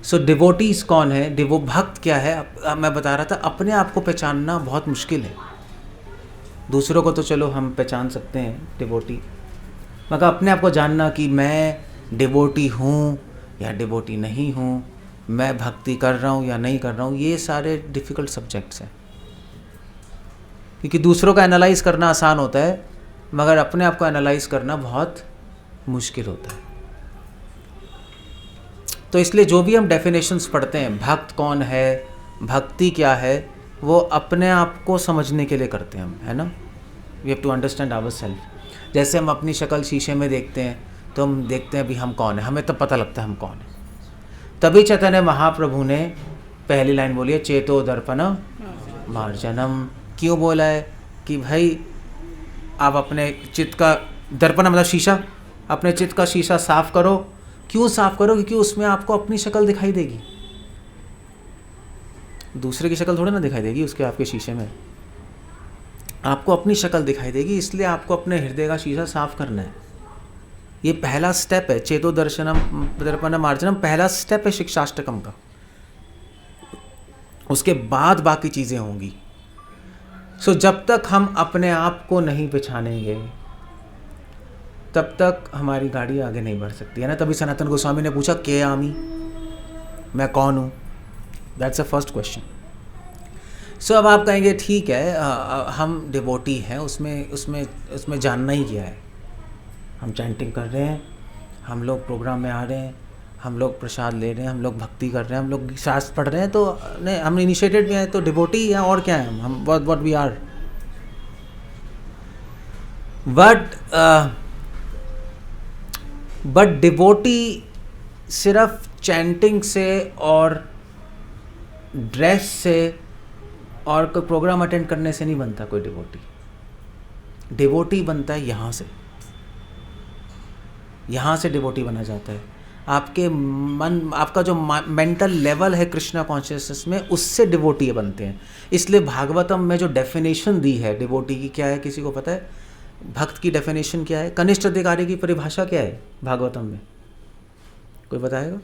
सो devotees कौन है, भक्त क्या है? मैं बता रहा था, अपने आप को पहचानना बहुत मुश्किल है। दूसरों को तो चलो हम पहचान सकते हैं डिवोटी, मगर अपने आप को जानना कि मैं डिवोटी हूँ या डिवोटी नहीं हूँ, मैं भक्ति कर रहा हूँ या नहीं कर रहा हूँ, ये सारे डिफ़िकल्ट सब्जेक्ट्स हैं। क्योंकि दूसरों का एनालाइज करना आसान होता है, मगर अपने आप को एनालाइज करना बहुत मुश्किल होता है। तो इसलिए जो भी हम डेफिनेशंस पढ़ते हैं, भक्त कौन है, भक्ति क्या है, वो अपने आप को समझने के लिए करते हैं हम, है ना। We have to understand our self. जैसे हम अपनी शक्ल शीशे में देखते हैं तो हम देखते हैं अभी हम कौन है, हमें तब पता लगता है हम कौन है। तभी चैतन्य महाप्रभु ने पहली लाइन बोली है, चेतो दर्पण मार्जनम। क्यों बोला है कि भाई आप अपने चित्त का, दर्पण मतलब शीशा, अपने चित्त का शीशा साफ करो। क्यों साफ करो? क्योंकि उसमें आपको अपनी शक्ल दिखाई देगी, दूसरे की शक्ल थोड़ी ना दिखाई देगी उसके, आपके शीशे में आपको अपनी शक्ल दिखाई देगी। इसलिए आपको अपने हृदय का शीशा साफ करना है। ये पहला स्टेप है, चेतो दर्शनम दर्पण मार्जनम, पहला स्टेप है शिक्षाष्टकम का। उसके बाद बाकी चीज़ें होंगी। सो जब तक हम अपने आप को नहीं पहचानेंगे तब तक हमारी गाड़ी आगे नहीं बढ़ सकती, है ना। तभी सनातन गोस्वामी ने पूछा, के आमी, मैं कौन हूँ? That's a first question. So अब आप कहेंगे ठीक है, हम डिवोटी हैं, उसमें जानना ही क्या है। हम चैंटिंग कर रहे हैं, हम लोग प्रोग्राम में आ रहे हैं, हम लोग प्रसाद ले रहे हैं, हम लोग भक्ति कर रहे हैं, हम लोग शास्त्र पढ़ रहे हैं, तो नहीं, हम इनिशिएटेड भी हैं, तो डिवोटी हैं, और क्या है हम, what we are. But devotee सिर्फ चैंटिंग से और ड्रेस से और कोई प्रोग्राम अटेंड करने से नहीं बनता कोई डिवोटी। डिवोटी बनता है यहाँ से डिवोटी बना जाता है। आपके मन, आपका जो मेंटल लेवल है कृष्णा कॉन्शियसनेस में, उससे डिवोटी बनते हैं। इसलिए भागवतम में जो डेफिनेशन दी है डिवोटी की, क्या है किसी को पता है? भक्त की डेफिनेशन क्या है? कनिष्ठ अधिकारी की परिभाषा क्या है भागवतम में? कोई बताएगा?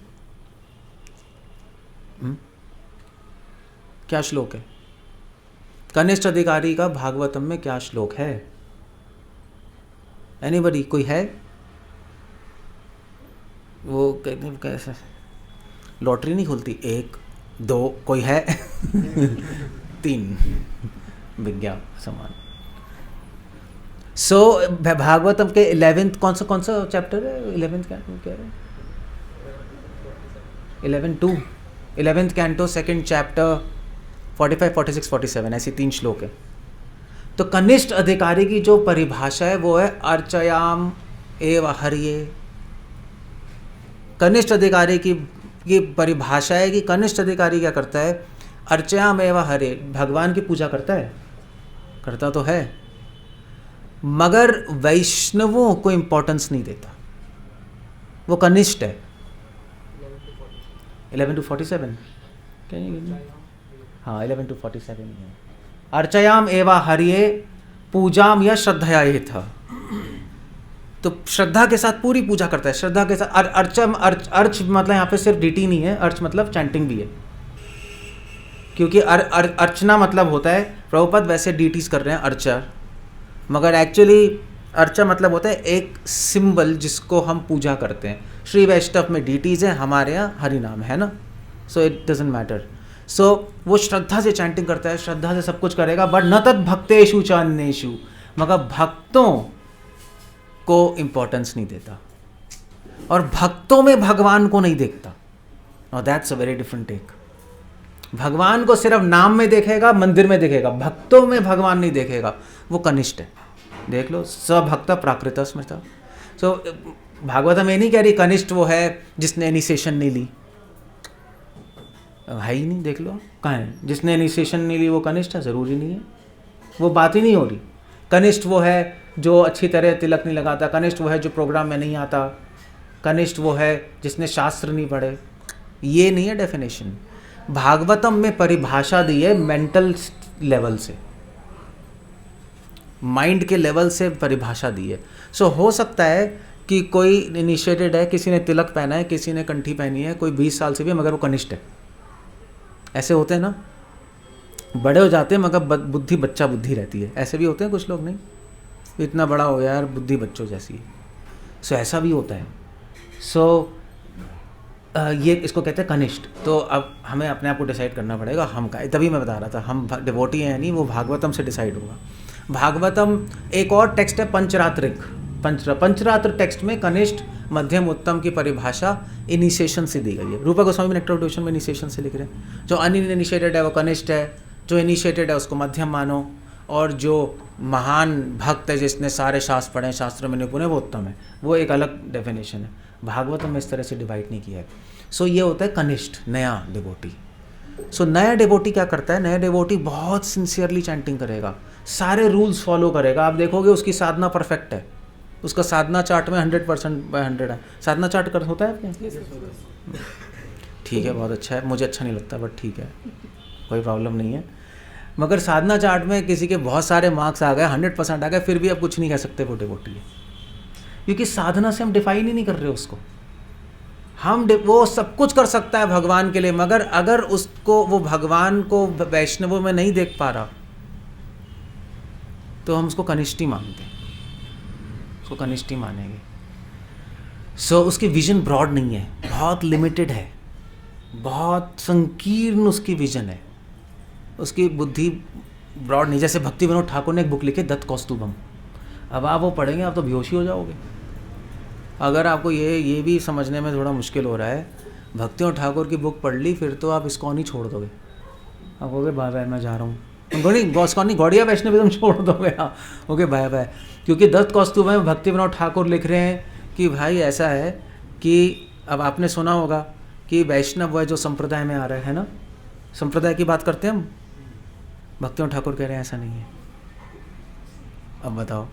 क्या श्लोक है कनिष्ठ अधिकारी का? भागवतम में क्या श्लोक है? एनीबडी? कोई है? वो कैसे लॉटरी नहीं खुलती, 1 2, कोई है? 3 विज्ञान समान। सो भागवतम के 11th कौन सा चैप्टर है? 11th क्या है? 11th कैंटो 2nd चैप्टर 45, 46, 47, ऐसी 3 श्लोक है। तो कनिष्ठ अधिकारी की जो परिभाषा है वो है अर्चयाम एव हरिये। कनिष्ठ अधिकारी की परिभाषा है कि कनिष्ठ अधिकारी क्या करता है? अर्चयाम एव हरे, भगवान की पूजा करता है, करता तो है, मगर वैष्णवों को इंपॉर्टेंस नहीं देता, वो कनिष्ठ है। 11 to 47, हाँ 11 to 47। अर्चयाम एवा हरिये पूजाम या श्रद्धया ये था। तो श्रद्धा के साथ पूरी पूजा करता है, श्रद्धा के साथ। अर्च मतलब यहाँ पे सिर्फ डीटी नहीं है, अर्च मतलब चैंटिंग भी है, क्योंकि अर्चना मतलब होता है, प्रभुपद वैसे डीटीज कर रहे हैं अर्चर, मगर एक्चुअली अर्चा मतलब होता है एक सिंबल जिसको हम पूजा करते हैं। श्री वैष्णव में डीटीज हैं, हमारे यहाँ हरि नाम है ना, सो इट डजेंट मैटर। सो वो श्रद्धा से चैंटिंग करता है, श्रद्धा से सब कुछ करेगा, बट न तद भक्तेषु च अन्येषु, मगर भक्तों को इम्पोर्टेंस नहीं देता और भक्तों में भगवान को नहीं देखता। और that's a very different take. भगवान को सिर्फ नाम में देखेगा, मंदिर में देखेगा, भक्तों में भगवान नहीं देखेगा, वो कनिष्ठ है। देख लो, सभक्त प्राकृत स्मृता। सो भागवतम ये नहीं कह रही कनिष्ठ वो है जिसने इनिशिएशन नहीं ली, है ही नहीं। देख लो कहाँ है, जिसने इनिशिएशन नहीं ली वो कनिष्ठ है? ज़रूरी नहीं है, वो बात ही नहीं हो रही। कनिष्ठ वो है जो अच्छी तरह तिलक नहीं लगाता, कनिष्ठ वो है जो प्रोग्राम में नहीं आता, कनिष्ठ वो है जिसने शास्त्र नहीं पढ़े। ये नहीं है डेफिनेशन। भागवतम में परिभाषा दी है मेंटल लेवल से, माइंड के लेवल से परिभाषा दी है। सो हो सकता है कि कोई इनिशिएटेड है, किसी ने तिलक पहना है, किसी ने कंठी पहनी है, कोई 20 साल से भी है मगर वो कनिष्ठ है। ऐसे होते हैं ना, बड़े हो जाते हैं मगर बुद्धि बच्चा बुद्धि रहती है। ऐसे भी होते हैं कुछ लोग, नहीं इतना बड़ा हो यार बुद्धि बच्चों जैसी है। सो ऐसा भी होता है। सो ये इसको कहते हैं कनिष्ठ। तो अब हमें अपने आप को डिसाइड करना पड़ेगा हम का, तभी मैं बता रहा था हम डिवोटी हैं नहीं, वो भागवतम से डिसाइड होगा। भागवतम एक और टेक्स्ट है पंचरात्रिक, पंचरात्र टेक्स्ट में कनिष्ठ मध्यम उत्तम की परिभाषा इनिशिएशन से दी गई है। रूपा गोस्वामी नेक्टर ऑफ डिवोशन में इनिशिएशन से लिख रहे हैं। जो अनइनिशिएटेड है वो कनिष्ठ है, जो इनिशिएटेड है उसको मध्यम मानो, और जो महान भक्त है जिसने सारे शास्त्र पढ़े, शास्त्रों में निपुण है, वो उत्तम है। वो एक अलग डेफिनेशन है। भागवतम में इस तरह से डिवाइड नहीं किया है। सो ये होता है कनिष्ठ, नया डिवोटी। सो नया डिवोटी क्या करता है? नया डिवोटी बहुत सिंसियरली चैंटिंग करेगा, सारे रूल्स फॉलो करेगा। आप देखोगे उसकी साधना परफेक्ट है, उसका साधना चार्ट में 100% by 100 है। साधना चार्ट कर होता है आपके? ठीक है, बहुत अच्छा है। मुझे अच्छा नहीं लगता बट ठीक है, कोई प्रॉब्लम नहीं है। मगर साधना चार्ट में किसी के बहुत सारे मार्क्स आ गए, 100% आ गए, फिर भी आप कुछ नहीं कह सकते वो डिवोटी है, क्योंकि साधना से हम डिफाइन ही नहीं कर रहे उसको। वो सब कुछ कर सकता है भगवान के लिए, मगर अगर उसको वो भगवान को वैष्णवों में नहीं देख पा रहा तो हम उसको कनिष्ठ ही मानते हैं, उसको कनिष्ठ ही मानेंगे। सो उसकी विजन ब्रॉड नहीं है, बहुत लिमिटेड है, बहुत संकीर्ण उसकी विजन है, उसकी बुद्धि ब्रॉड नहीं। जैसे भक्ति विनोद ठाकुर ने एक बुक लिखी दत्त कौस्तुभम। अब आप वो पढ़ेंगे आप तो बेहोश ही हो जाओगे। अगर आपको ये भी समझने में थोड़ा मुश्किल हो रहा है, भक्ति विनोद ठाकुर की बुक पढ़ ली फिर तो आप इस्कॉन ही छोड़ दोगे। आप कहोगे बाय बाय मैं जा रहा हूँ, इस्कॉन गौड़िया वैष्णविज्म छोड़ दोगे आप, ओके बाय बाय। क्योंकि दत्त कौस्तुभम में भक्ति विनोद ठाकुर लिख रहे हैं कि भाई ऐसा है कि अब आपने सुना होगा कि वैष्णव वह जो संप्रदाय में आ रहे हैं ना, संप्रदाय की बात करते हैं हम, भक्ति विनोद ठाकुर कह रहे हैं ऐसा नहीं है। अब बताओ,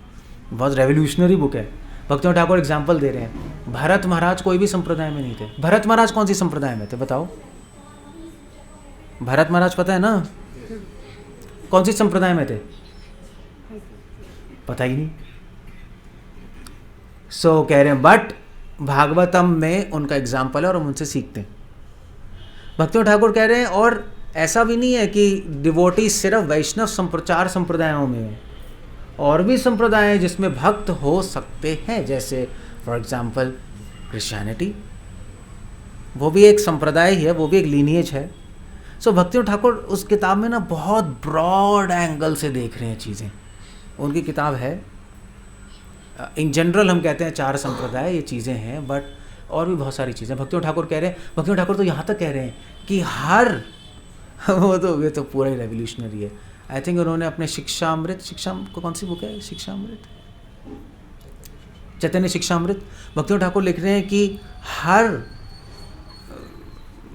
बहुत रेवोल्यूशनरी बुक है। भक्ति विनोद ठाकुर एग्जाम्पल दे रहे हैं, भरत महाराज कोई भी संप्रदाय में नहीं थे। भरत महाराज कौन सी संप्रदाय में थे बताओ? भरत महाराज पता है ना कौन सी संप्रदाय में थे? पता ही नहीं। सो कह रहे हैं बट भागवतम में उनका एग्जाम्पल है और हम उनसे सीखते हैं। भक्ति विनोद ठाकुर कह रहे हैं और ऐसा भी नहीं है कि डिवोटी सिर्फ वैष्णव चार संप्रदायों में है, और भी संप्रदाय हैं जिसमें भक्त हो सकते हैं, जैसे फॉर एग्जाम्पल क्रिश्चियनिटी, वो भी एक संप्रदाय ही है, वो भी एक लीनिएज है। सो भक्ति विनोद ठाकुर उस किताब में ना बहुत ब्रॉड एंगल से देख रहे हैं चीज़ें। उनकी किताब है, इन जनरल हम कहते हैं चार संप्रदाय ये चीज़ें हैं, बट और भी बहुत सारी चीज़ें भक्ति विनोद ठाकुर कह रहे हैं। भक्ति विनोद ठाकुर तो यहाँ तक कह रहे हैं कि हर ये तो पूरा ही रेवोल्यूशनरी है। आई थिंक उन्होंने अपने शिक्षामृत, कौन सी बुक है? शिक्षामृत, चैतन्य शिक्षामृत। भक्ति विनोद ठाकुर लिख रहे हैं कि हर,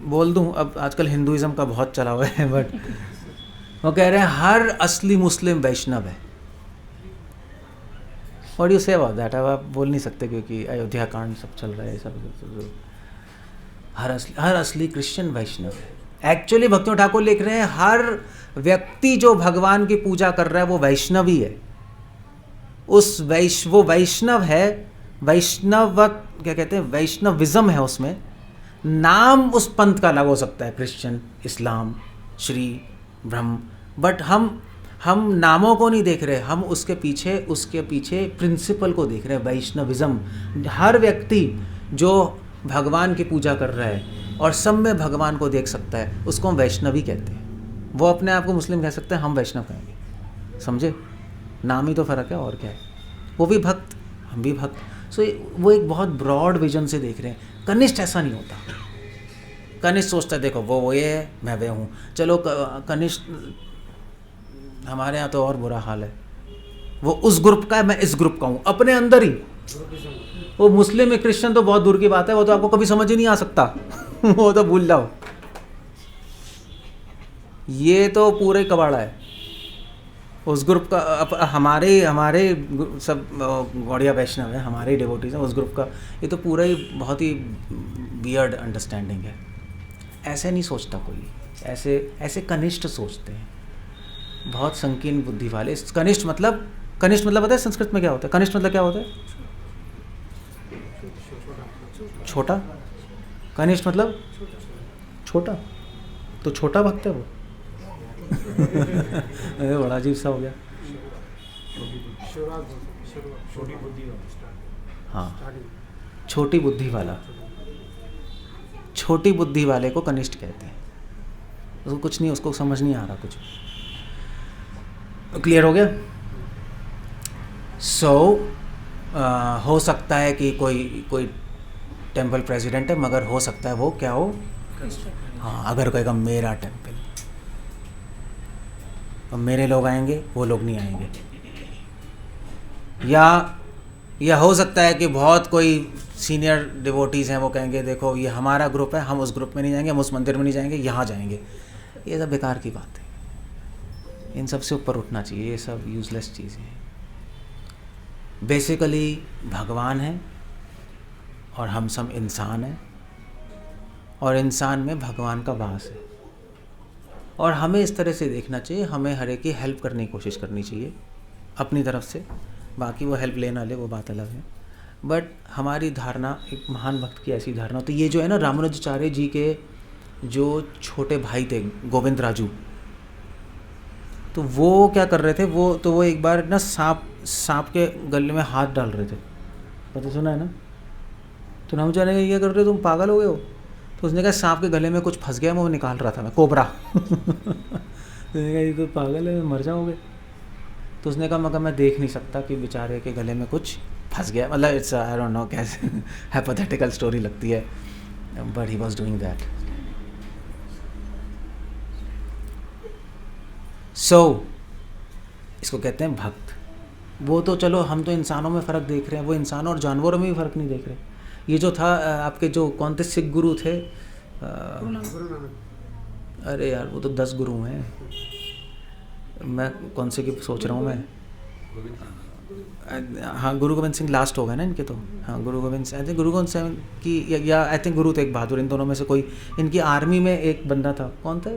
बोल दूं अब आजकल हिंदुइज्म का बहुत चला हुआ है, बट वो कह रहे हैं हर असली मुस्लिम वैष्णव है। What do you say about that? अब आप बोल नहीं सकते क्योंकि अयोध्या कांड सब चल रहा है, सब हर असली क्रिश्चियन वैष्णव है। एक्चुअली भक्ति विनोद ठाकुर लिख रहे हैं हर व्यक्ति जो भगवान की पूजा कर रहा है वो वैष्णव ही है। वो वैष्णव है, वैष्णव क्या कहते हैं, वैष्णविज्म है उसमें। नाम उस पंथ का अलग हो सकता है, Christian, Islam, Shri, Brahma, but हम नामों को नहीं देख रहे, हम उसके पीछे प्रिंसिपल को देख रहे हैं, वैष्णविज्म। हर व्यक्ति जो भगवान की पूजा कर रहा है और सब में भगवान को देख सकता है, उसको हम वैष्णव ही कहते हैं। वो अपने आप को मुस्लिम कह सकते हैं, हम वैष्णव कहेंगे। समझे? नाम ही तो फ़र्क है, और क्या है। वो भी भक्त, हम भी भक्त। सो वो एक बहुत ब्रॉड विजन से देख रहे हैं। कनिष्ठ ऐसा नहीं होता। कनिष्ठ सोचता है देखो वो ये है, मैं वे हूँ। चलो कनिष्ठ, हमारे यहाँ तो और बुरा हाल है, वो उस ग्रुप का है, मैं इस ग्रुप का हूँ, अपने अंदर ही। वो मुस्लिम में क्रिश्चियन तो बहुत दूर की बात है, वो तो आपको कभी समझ ही नहीं आ सकता वो तो भूल जाओ। ये तो पूरे कबाड़ा है उस ग्रुप का। हमारे सब गौड़िया वैष्णव है, हमारे डिवोटीज हैं उस ग्रुप का। ये तो पूरा ही बहुत ही वियर्ड अंडरस्टैंडिंग है। ऐसे नहीं सोचता कोई, ऐसे कनिष्ठ सोचते हैं, बहुत संकीर्ण बुद्धि वाले। कनिष्ठ मतलब पता है संस्कृत में क्या होता है? कनिष्ठ मतलब क्या होता है? छोटा, कनिष्ठ मतलब छोटा, तो छोटा भक्त है वो। अरे बड़ा अजीब सा हो गया। हाँ, छोटी बुद्धि वाला, छोटी बुद्धि वाले को कनिष्ठ कहते हैं। उसको कुछ नहीं, उसको समझ नहीं आ रहा कुछ। क्लियर हो गया? हो सकता है कि कोई टेम्पल प्रेसिडेंट है, मगर हो सकता है वो क्या हो, हाँ, अगर कहेगा मेरा टेम्पल, और मेरे लोग आएंगे, वो लोग नहीं आएंगे। या हो सकता है कि बहुत कोई सीनियर डिवोटीज़ हैं, वो कहेंगे देखो ये हमारा ग्रुप है, हम उस ग्रुप में नहीं जाएंगे, हम उस मंदिर में नहीं जाएंगे, यहाँ जाएंगे। ये सब बेकार की बात है, इन सब से ऊपर उठना चाहिए, ये सब यूजलेस चीज़ें हैं। बेसिकली भगवान है और हम सब इंसान हैं, और इंसान में भगवान का वास है, और हमें इस तरह से देखना चाहिए, हमें हर एक की हेल्प करने की कोशिश करनी चाहिए अपनी तरफ से। बाकी वो हेल्प लेना ले, वो बात अलग है। बट हमारी धारणा, एक महान भक्त की ऐसी धारणा, तो ये जो है ना, रामानुजाचार्य जी के जो छोटे भाई थे गोविंद राजू, तो वो क्या कर रहे थे, वो एक बार ना सांप के गले में हाथ डाल रहे थे, पता सुना है ना? तो रामानुजाचार्य ने क्या कर रहे हो, तुम पागल हो गए हो? तो उसने कहा सांप के गले में कुछ फंस गया, मैं वो निकाल रहा था, मैं कोबरा। तो उसने कहा ये तो पागल है, मर जाओगे। तो उसने कहा मगर मैं देख नहीं सकता कि बेचारे के गले में कुछ फंस गया, मतलब इट्स आई डोंट नो कैसे हाइपोथेटिकल स्टोरी लगती है, but he was doing that. So इसको कहते हैं भक्त। वो तो चलो, हम तो इंसानों में फ़र्क देख रहे हैं, वो इंसानों और जानवरों में भी फ़र्क नहीं देख रहे। ये जो था आपके जो कौन थे सिख गुरु थे, अरे यार वो तो 10 गुरु हैं, मैं कौन से की सोच रहा हूँ मैं, हाँ गुरु गोविंद सिंह लास्ट हो गए ना इनके तो, हाँ गुरु गोविंद सिंह, आई थिंक गुरु गोविंद सिंह की, या आई थिंक गुरु तेग बहादुर, इन दोनों में से कोई। इनकी आर्मी में एक बंदा था, कौन था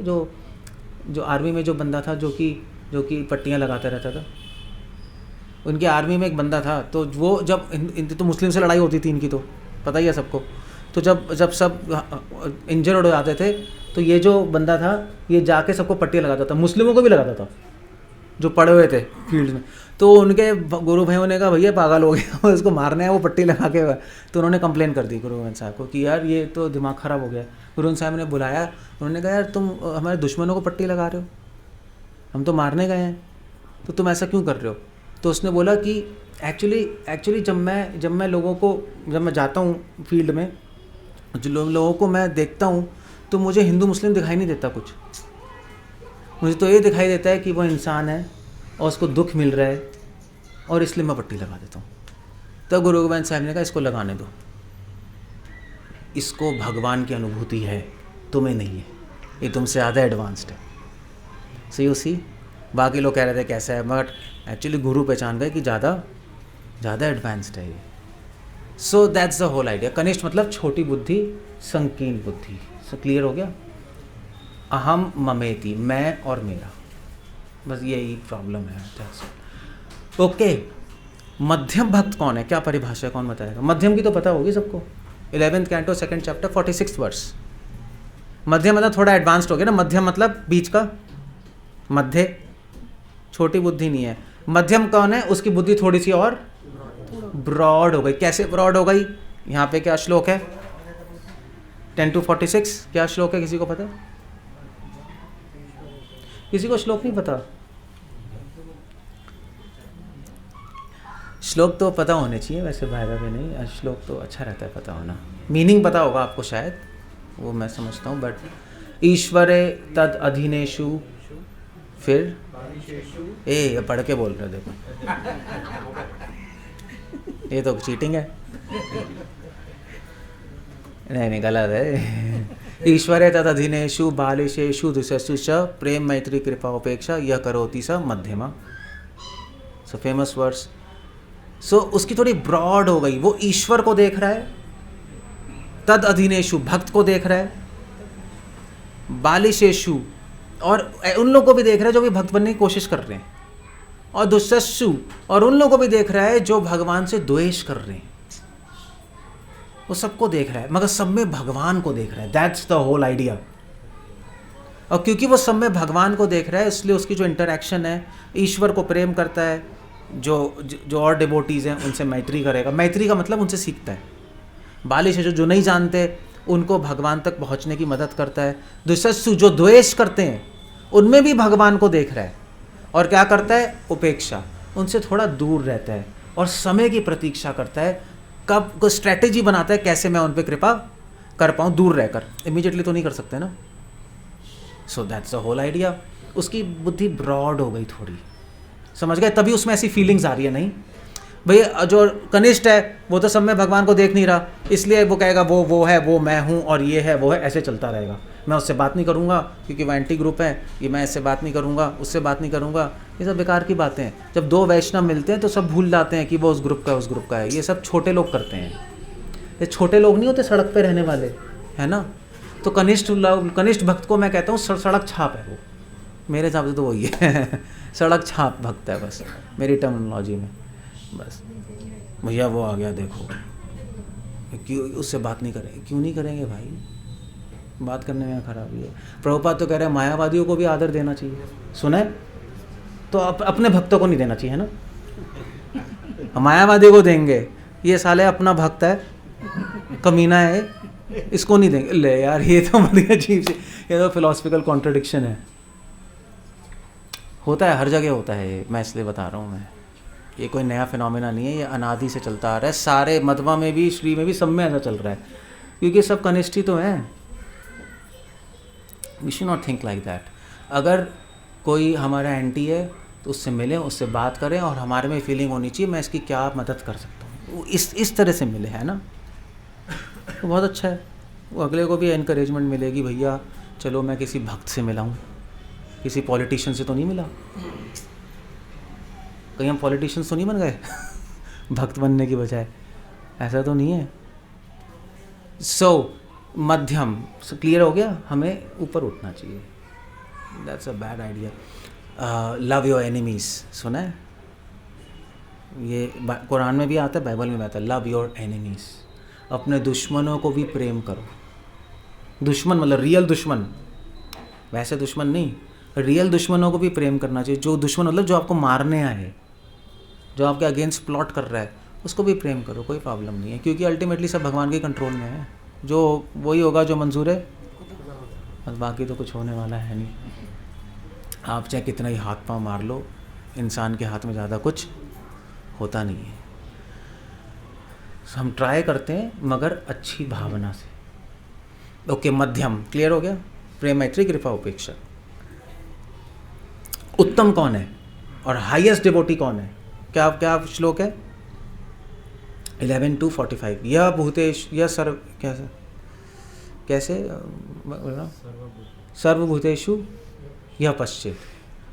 जो आर्मी में जो बंदा था जो कि पट्टियाँ लगाता रहता था, उनकी आर्मी में एक बंदा था। तो वो जब इनकी तो मुस्लिम से लड़ाई होती थी इनकी, तो पता ही है सबको। तो जब सब इंजर्ड हो जाते थे, तो ये जो बंदा था ये जाके सबको पट्टियाँ लगाता था, मुस्लिमों को भी लगाता था जो पड़े हुए थे फील्ड में। तो उनके गुरु भाइयों ने कहा भैया पागल हो गया, इसको मारना है, वो पट्टी लगा के। तो उन्होंने कंप्लेन कर दी गुरु गोविंद साहब को कि यार ये तो दिमाग ख़राब हो गया। गुरु गोविंद साहब ने बुलाया, उन्होंने कहा यार तुम हमारे दुश्मनों को पट्टी लगा रहे हो, हम तो मारने गए हैं, तो तुम ऐसा क्यों कर रहे हो? तो उसने बोला कि एक्चुअली जब मैं लोगों को, जब मैं जाता हूँ फील्ड में, जो लोगों को मैं देखता हूँ, तो मुझे हिंदू मुस्लिम दिखाई नहीं देता कुछ, मुझे तो ये दिखाई देता है कि वो इंसान है और उसको दुख मिल रहा है, और इसलिए मैं पट्टी लगा देता हूँ। तब गुरु गोविंद साहब ने कहा इसको लगाने दो, इसको भगवान की अनुभूति है, तुम्हें नहीं है, ये तुमसे ज़्यादा एडवांस्ड है। सो यू सी, बाकी लोग कह रहे थे कैसा है, बट एक्चुअली गुरु पहचान गए कि ज़्यादा एडवांस्ड है ये। So that's the whole idea. कनिष्ठ मतलब छोटी बुद्धि, संकीर्ण बुद्धि। सो क्लियर हो गया? अहम ममेति, मैं और मेरा, बस यही प्रॉब्लम है। ओके, मध्यम भक्त कौन है, क्या परिभाषा है, कौन बताएगा? मध्यम की तो पता होगी सबको, 11th canto 2nd chapter 46 verse. मध्यम मतलब थोड़ा एडवांस्ड हो गया ना, मध्यम मतलब बीच का, मध्य, छोटी बुद्धि नहीं है। मध्यम कौन है, उसकी बुद्धि थोड़ी सी और ब्रॉड हो गई। कैसे ब्रॉड हो गई? यहाँ पे क्या श्लोक है, 10-46 क्या श्लोक है, किसी को पता है? किसी को श्लोक नहीं पता? श्लोक तो पता होने चाहिए वैसे, भागा भी नहीं, श्लोक तो अच्छा रहता है पता होना। मीनिंग पता होगा आपको शायद, वो मैं समझता हूँ, बट ईश्वरे तद अधीनेषु, फिर ये पढ़ के बोल रहे, देखो ये तो चीटिंग है। नहीं गलत है। ईश्वरे तद अधीनेषु बालिशेषु दुष्यसु च प्रेम मैत्री कृपा उपेक्षा यह करोति स मध्यमा। So famous words. सो उसकी थोड़ी ब्रॉड हो गई, वो ईश्वर को देख रहा है, तद अधीनेषु भक्त को देख रहा है, बालिशेषु और उन लोगों को भी देख रहा है जो भी भक्त बनने की कोशिश कर रहे हैं, और दुष्यसु और उन लोगों को भी देख रहा है जो भगवान से द्वेष कर रहे हैं। वो सबको देख रहा है मगर सब में भगवान को देख रहा है। That's the whole idea. और क्योंकि वो सब में भगवान को देख रहा है इसलिए उसकी जो इंटरेक्शन है, ईश्वर को प्रेम करता है, जो और डिवोटीज़ हैं उनसे मैत्री करेगा। मैत्री का मतलब उनसे सीखता है। बालिश है जो नहीं जानते उनको भगवान तक पहुंचने की मदद करता है। दुष्टसु जो द्वेष करते हैं उनमें भी भगवान को देख रहा है और क्या करता है, उपेक्षा, उनसे थोड़ा दूर रहता है और समय की प्रतीक्षा करता है, कब को स्ट्रैटेजी बनाता है कैसे मैं उन पर कृपा कर पाऊँ दूर रहकर। इमीडिएटली तो नहीं कर सकते ना। So that's the whole idea. उसकी बुद्धि ब्रॉड हो गई थोड़ी, समझ गए, तभी उसमें ऐसी फीलिंग्स आ रही है। नहीं भाई जो कनिष्ठ है वो तो सब में भगवान को देख नहीं रहा, इसलिए वो कहेगा वो है, वो मैं हूँ, और ये है वो है, ऐसे चलता रहेगा। मैं उससे बात नहीं करूँगा क्योंकि वो एंटी ग्रुप है, ये मैं इससे बात नहीं करूँगा, उससे बात नहीं करूँगा। ये सब बेकार की बातें हैं। जब दो वैष्णव मिलते हैं तो सब भूल जाते हैं कि वो उस ग्रुप का है, उस ग्रुप का है। ये सब छोटे लोग करते हैं। ये छोटे लोग नहीं होते सड़क पर रहने वाले, है ना। तो कनिष्ठ भक्त को मैं कहता हूँ सड़क छाप है वो, मेरे हिसाब से तो वही है सड़क छाप भक्त है बस मेरी टर्मिनोलॉजी में। बस भैया वो आ गया देखो, क्यों उससे बात नहीं करेंगे? क्यों नहीं करेंगे भाई, बात करने में खराबी है। प्रभुपाद तो कह रहे हैं मायावादियों को भी आदर देना चाहिए। सुने तो अपने भक्तों को नहीं देना चाहिए ना, मायावादी को देंगे, ये साले अपना भक्त है, कमीना है, इसको नहीं देंगे। ले यार ये तो बड़ी अजीब सी, ये तो फिलोसफिकल कॉन्ट्रडिक्शन है। होता है, हर जगह होता है, मैं इसलिए बता रहा हूँ। मैं ये कोई नया फिनोमेना नहीं है, ये अनादि से चलता आ रहा है। सारे मध्वा में भी, श्री में भी, सब में ऐसा चल रहा है क्योंकि सब कनिष्ठ ही तो हैं। We should not think like that. अगर कोई हमारा एंटी है तो उससे मिलें, उससे बात करें और हमारे में फीलिंग होनी चाहिए मैं इसकी क्या मदद कर सकता हूँ, इस तरह से मिले, है ना, तो बहुत अच्छा है। वो अगले को भी एनकरेजमेंट मिलेगी, भैया चलो मैं किसी भक्त से मिला हूँ, किसी पॉलिटिशियन से तो नहीं मिला। कहीं हम पॉलिटिशियंस तो नहीं बन गए भक्त बनने की बजाय, ऐसा तो नहीं है। मध्यम क्लियर हो गया, हमें ऊपर उठना चाहिए। That's a bad idea. Love your enemies, सुना है? ये कुरान में भी आता है, बाइबल में भी आता है, लव योर एनिमीज। अपने दुश्मनों को भी प्रेम करो। दुश्मन मतलब रियल दुश्मन, वैसे दुश्मन नहीं, रियल दुश्मनों को भी प्रेम करना चाहिए। जो दुश्मन मतलब जो आपको मारने आए, जो आपके अगेंस्ट प्लॉट कर रहा है, उसको भी प्रेम करो, कोई प्रॉब्लम नहीं है, क्योंकि अल्टीमेटली सब भगवान के कंट्रोल में है। जो वही होगा जो मंजूर है, बस बाकी तो कुछ होने वाला है नहीं। आप चाहे कितना ही हाथ पांव मार लो, इंसान के हाथ में ज़्यादा कुछ होता नहीं है। हम ट्राई करते हैं मगर अच्छी भावना से। ओके, मध्यम क्लियर हो गया। प्रेम, मैत्री, कृपा, उपेक्षा। उत्तम कौन है और हाईएस्ट डिवोटी कौन है? क्या क्या श्लोक है? 11:45। यह भूतेश, यह सर्व, कैसे सर्वभूतेषु यह पश्चेत,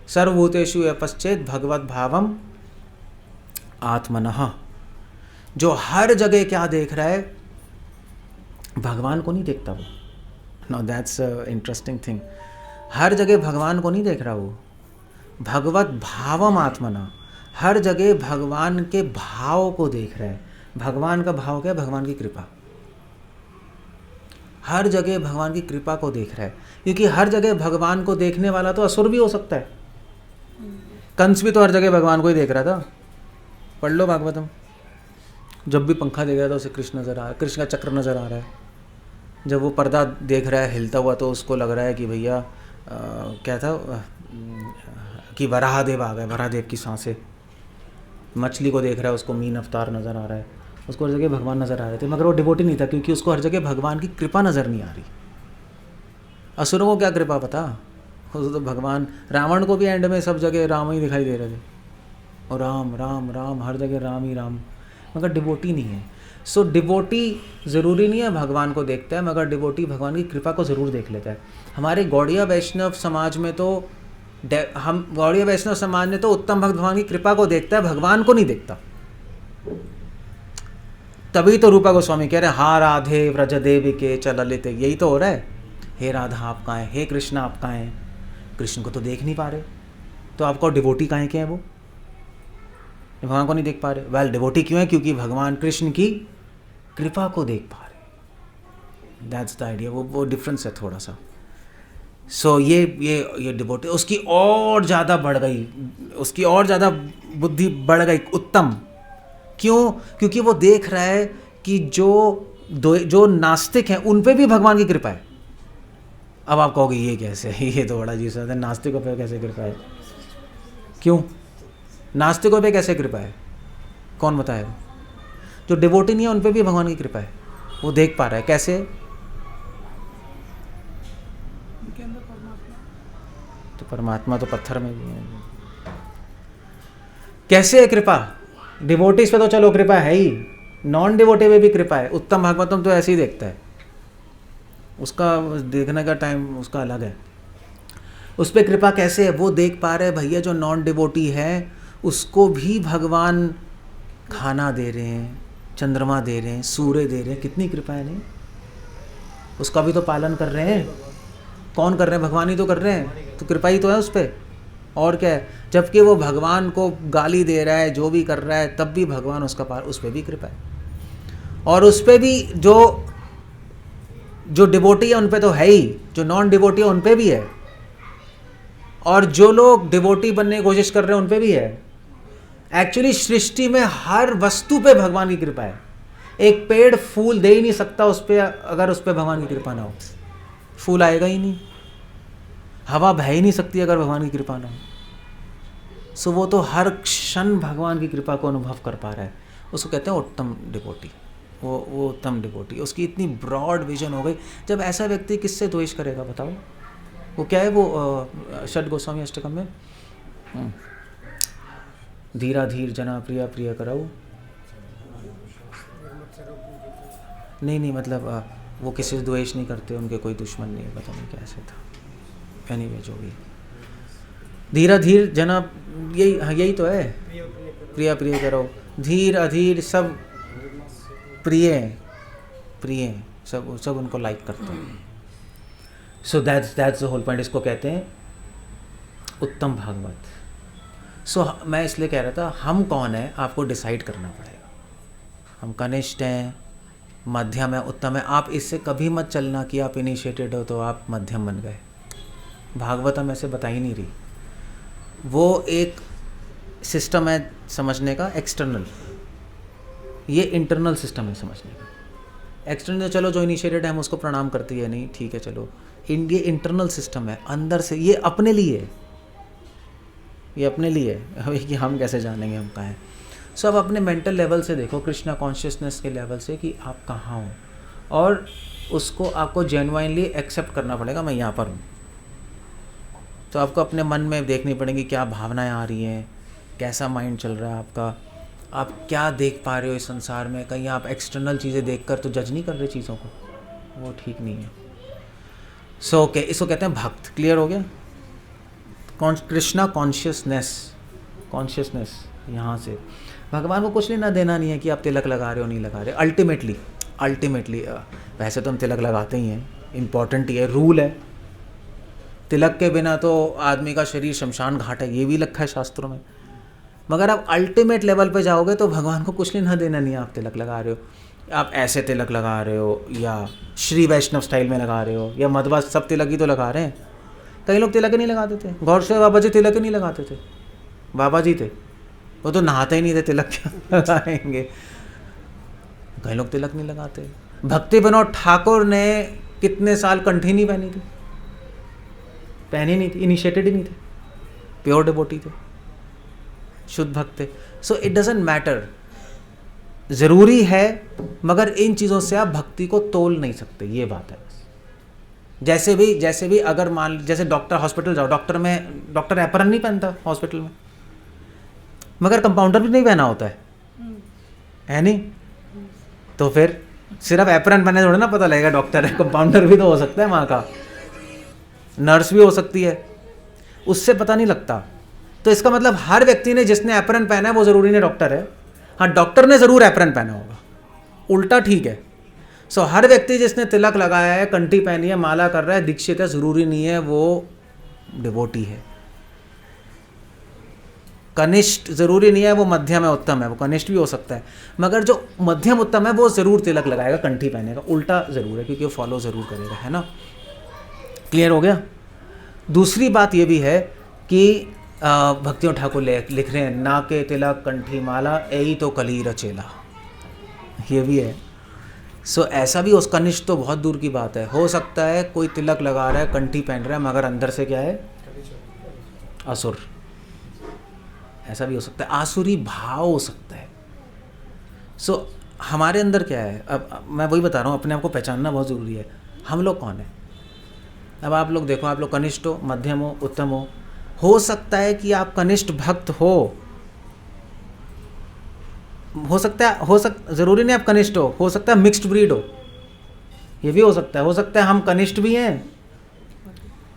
सर्वभूतेषु यह पश्चेत भगवत भावम आत्मनः। जो हर जगह क्या देख रहा है? भगवान को नहीं देखता वो। No, that's interesting thing. हर जगह भगवान को नहीं देख रहा वो, भगवत भावम आत्मना, हर जगह भगवान के भाव को देख रहा है। भगवान का भाव क्या है? भगवान की कृपा। हर जगह भगवान की कृपा को देख रहा है, क्योंकि हर जगह भगवान को देखने वाला तो असुर भी हो सकता है। कंस भी तो हर जगह भगवान को ही देख रहा था। पढ़ लो भागवतम, जब भी पंखा देख रहा था उसे कृष्ण नजर आ रहा है, कृष्ण का चक्र नजर आ रहा है। जब वो पर्दा देख रहा है हिलता हुआ तो उसको लग रहा है कि भैया क्या था कि वराहदेव आ गए, वराहदेव की सांसें। मछली को देख रहा है, उसको मीन अवतार नज़र आ रहा है, उसको हर जगह भगवान नज़र आ रहे थे, मगर वो डिवोटी नहीं था क्योंकि उसको हर जगह भगवान की कृपा नज़र नहीं आ रही। असुरों को क्या कृपा पता, तो भगवान रावण को भी एंड में सब जगह राम ही दिखाई दे रहे थे, और राम राम राम, हर जगह राम ही राम, मगर डिवोटी नहीं है। सो डिवोटी ज़रूरी नहीं है भगवान को देखता है, मगर डिवोटी भगवान की कृपा को ज़रूर देख लेता है। हमारे गौड़िया वैष्णव समाज में तो गौड़िया वैष्णव समाज में तो उत्तम भक्त भगवान की कृपा को देखता है, भगवान को नहीं देखता। तभी तो रूपा गोस्वामी कह रहे हैं, हा राधे व्रज देवी के च ललित, यही तो हो रहा है। हे राधा आप कहाँ हैं, हे कृष्ण आप कहाँ हैं? कृष्ण को तो देख नहीं पा रहे, तो आपको डिवोटी कहाँ के हैं? वो भगवान को नहीं देख पा रहे। वेल डिवोटी क्यों है? क्योंकि भगवान कृष्ण की कृपा को देख पा रहे। दैट्स द आइडिया, वो डिफरेंस है थोड़ा सा। सो ये डिवोटी उसकी और ज़्यादा बढ़ गई, उसकी और ज़्यादा बुद्धि बढ़ गई, उत्तम। क्यों? क्योंकि वो देख रहा है कि जो नास्तिक हैं उन पे भी भगवान की कृपा है। अब आप कहोगे ये कैसे है, ये तो बड़ा अजीब सा है, नास्तिकों पे कैसे कृपा है? क्यों नास्तिकों पे कैसे कृपा है? कौन बताएगा? जो डिवोटी नहीं है उन पे भी भगवान की कृपा है, वो देख पा रहा है। कैसे? तो परमात्मा तो पत्थर में भी है। कैसे है कृपा? डिवोटीज पे तो चलो कृपा है ही, नॉन डिवोटी पे भी कृपा है। उत्तम भागवतम तो ऐसे ही देखता है, उसका देखने का टाइम उसका अलग है। उस पर कृपा कैसे है? वो देख पा रहे भैया जो नॉन डिवोटी है उसको भी भगवान खाना दे रहे हैं, चंद्रमा दे रहे हैं, सूर्य दे रहे हैं, कितनी कृपा है। नहीं, उसका भी तो पालन कर रहे हैं। कौन कर रहे हैं? भगवान ही तो कर रहे हैं, तो कृपा ही तो है उस पर, और क्या है। जबकि वो भगवान को गाली दे रहा है, जो भी कर रहा है, तब भी भगवान उसका उस पर भी कृपा है। और उस पर भी जो डिवोटी है उन पे तो है ही, जो नॉन डिवोटी है उन पे भी है, और जो लोग डिवोटी बनने की कोशिश कर रहे हैं उन पे भी है। एक्चुअली सृष्टि में हर वस्तु पे भगवान की कृपा है। एक पेड़ फूल दे ही नहीं सकता उस पे अगर उस पे भगवान की कृपा ना हो, फूल आएगा ही नहीं। हवा बह ही नहीं सकती अगर भगवान की कृपा ना हो। सो वो तो हर क्षण भगवान की कृपा को अनुभव कर पा रहा है। उसको कहते हैं उत्तम डिवोटी। वो उत्तम डिवोटी, उसकी इतनी ब्रॉड विजन हो गई। जब ऐसा व्यक्ति किससे द्वेष करेगा बताओ? वो क्या है वो षड गोस्वामी अष्टकम में धीरा धीर जना प्रिया प्रिय कराओ, नहीं मतलब वो किसी से द्वेष नहीं करते, उनके कोई दुश्मन नहीं, पता नहीं कैसे था। एनीवे जो भी, धीरा धीर जना, यही तो है, प्रिया प्रिय करो। धीर अधीर सब प्रिय सब उनको लाइक करते हैं। So that's the whole point. इसको कहते हैं उत्तम भागवत। सो मैं इसलिए कह रहा था, हम कौन है आपको डिसाइड करना पड़ेगा। हम कनिष्ठ हैं, मध्यम है, उत्तम है। आप इससे कभी मत चलना कि आप इनिशिएटेड हो तो आप मध्यम बन गए। भागवतम ऐसे बता ही नहीं रही। वो एक सिस्टम है समझने का एक्सटर्नल, ये इंटरनल सिस्टम है समझने का। एक्सटर्नल चलो जो इनिशिएटेड है हम उसको प्रणाम करती है, नहीं ठीक है चलो। ये इंटरनल सिस्टम है, अंदर से ये अपने लिए है, ये अपने लिए है कि हम कैसे जानेंगे हम कहाँ हैं। सो अब अपने मेंटल लेवल से देखो, कृष्णा कॉन्शियसनेस के लेवल से कि आप कहाँ हो, और उसको आपको जेन्युइनली एक्सेप्ट करना पड़ेगा, मैं यहाँ पर हूँ। तो आपको अपने मन में देखनी पड़ेगी क्या भावनाएं आ रही हैं, कैसा माइंड चल रहा है आपका, आप क्या देख पा रहे हो इस संसार में। कहीं आप एक्सटर्नल चीज़ें देखकर तो जज नहीं कर रहे चीज़ों को, वो ठीक नहीं है। सो ओके, इसको कहते हैं भक्त। क्लियर हो गया? कृष्णा कॉन्शियसनेस यहाँ से भगवान को कुछ लेना देना नहीं है कि आप तिलक लगा रहे हो नहीं लगा रहे। अल्टीमेटली वैसे तो हम तिलक लगाते ही हैं, इम्पॉर्टेंट ही है, रूल है। तिलक के बिना तो आदमी का शरीर शमशान घाट है, ये भी लिखा है शास्त्रों में। मगर आप अल्टीमेट लेवल पे जाओगे तो भगवान को कुछ लेना देना नहीं है। आप तिलक लगा रहे हो, आप ऐसे तिलक लगा रहे हो या श्री वैष्णव स्टाइल में लगा रहे हो या मधुबा, सब तिलक ही तो लगा रहे हैं। कई लोग तिलक ही नहीं लगाते थे। गौर से बाबा जी तिलक ही नहीं लगाते थे। बाबा जी थे वो तो नहाते ही नहीं थे, तिलक क्या लगाएंगे। कई लोग तिलक नहीं लगाते। भक्ति विनोद ठाकुर ने कितने साल कंठी नहीं पहनी थी, पहनी नहीं थी, इनिशिएटेड ही नहीं थे, प्योर डिवोटी थे, शुद्ध भक्त थे। सो इट डजंट मैटर, ज़रूरी है मगर इन चीज़ों से आप भक्ति को तोल नहीं सकते, ये बात है। जैसे भी अगर मान, जैसे डॉक्टर, हॉस्पिटल जाओ, डॉक्टर एप्रन नहीं पहनता हॉस्पिटल में, मगर कंपाउंडर भी नहीं पहना होता है नहीं? तो फिर सिर्फ एप्रन पहने थोड़ा ना पता लगेगा डॉक्टर है। कंपाउंडर भी तो हो सकता है वहाँ का, नर्स भी हो सकती है, उससे पता नहीं लगता। तो इसका मतलब हर व्यक्ति ने जिसने एप्रन पहना है वो ज़रूरी नहीं डॉक्टर है। हाँ, डॉक्टर ने ज़रूर एप्रन पहना होगा, उल्टा ठीक है। सो हर व्यक्ति जिसने तिलक लगाया है, कंठी पहनी है, माला कर रहा है, दीक्षित है, ज़रूरी नहीं है वो डिवोटी है। कनिष्ठ ज़रूरी नहीं है वो मध्यम है उत्तम है, वो कनिष्ठ भी हो सकता है, मगर जो मध्यम उत्तम है वो ज़रूर तिलक लगाएगा, कंठी पहनेगा, उल्टा ज़रूर है क्योंकि वो फॉलो ज़रूर करेगा, है ना। क्लियर हो गया। दूसरी बात ये भी है कि भक्तियों ठाकुर लिख रहे हैं, ना के तिलक कंठी माला यही तो कली रचेला, ये भी है। सो ऐसा भी, उस कनिष्ठ तो बहुत दूर की बात है। हो सकता है कोई तिलक लगा रहा है, कंठी पहन रहा है, मगर अंदर से क्या है, असुर, ऐसा भी हो सकता है, आसुरी भाव हो सकता है। सो हमारे अंदर क्या है, अब मैं वही बता रहा हूँ, अपने आप को पहचानना बहुत ज़रूरी है, हम लोग कौन है। अब आप लोग देखो, आप लोग कनिष्ठ हो, मध्यम हो हो सकता है कि आप कनिष्ठ भक्त हो सकता है, ज़रूरी नहीं आप कनिष्ठ हो सकता है मिक्स्ड ब्रीड हो, ये भी हो सकता है हम कनिष्ठ भी हैं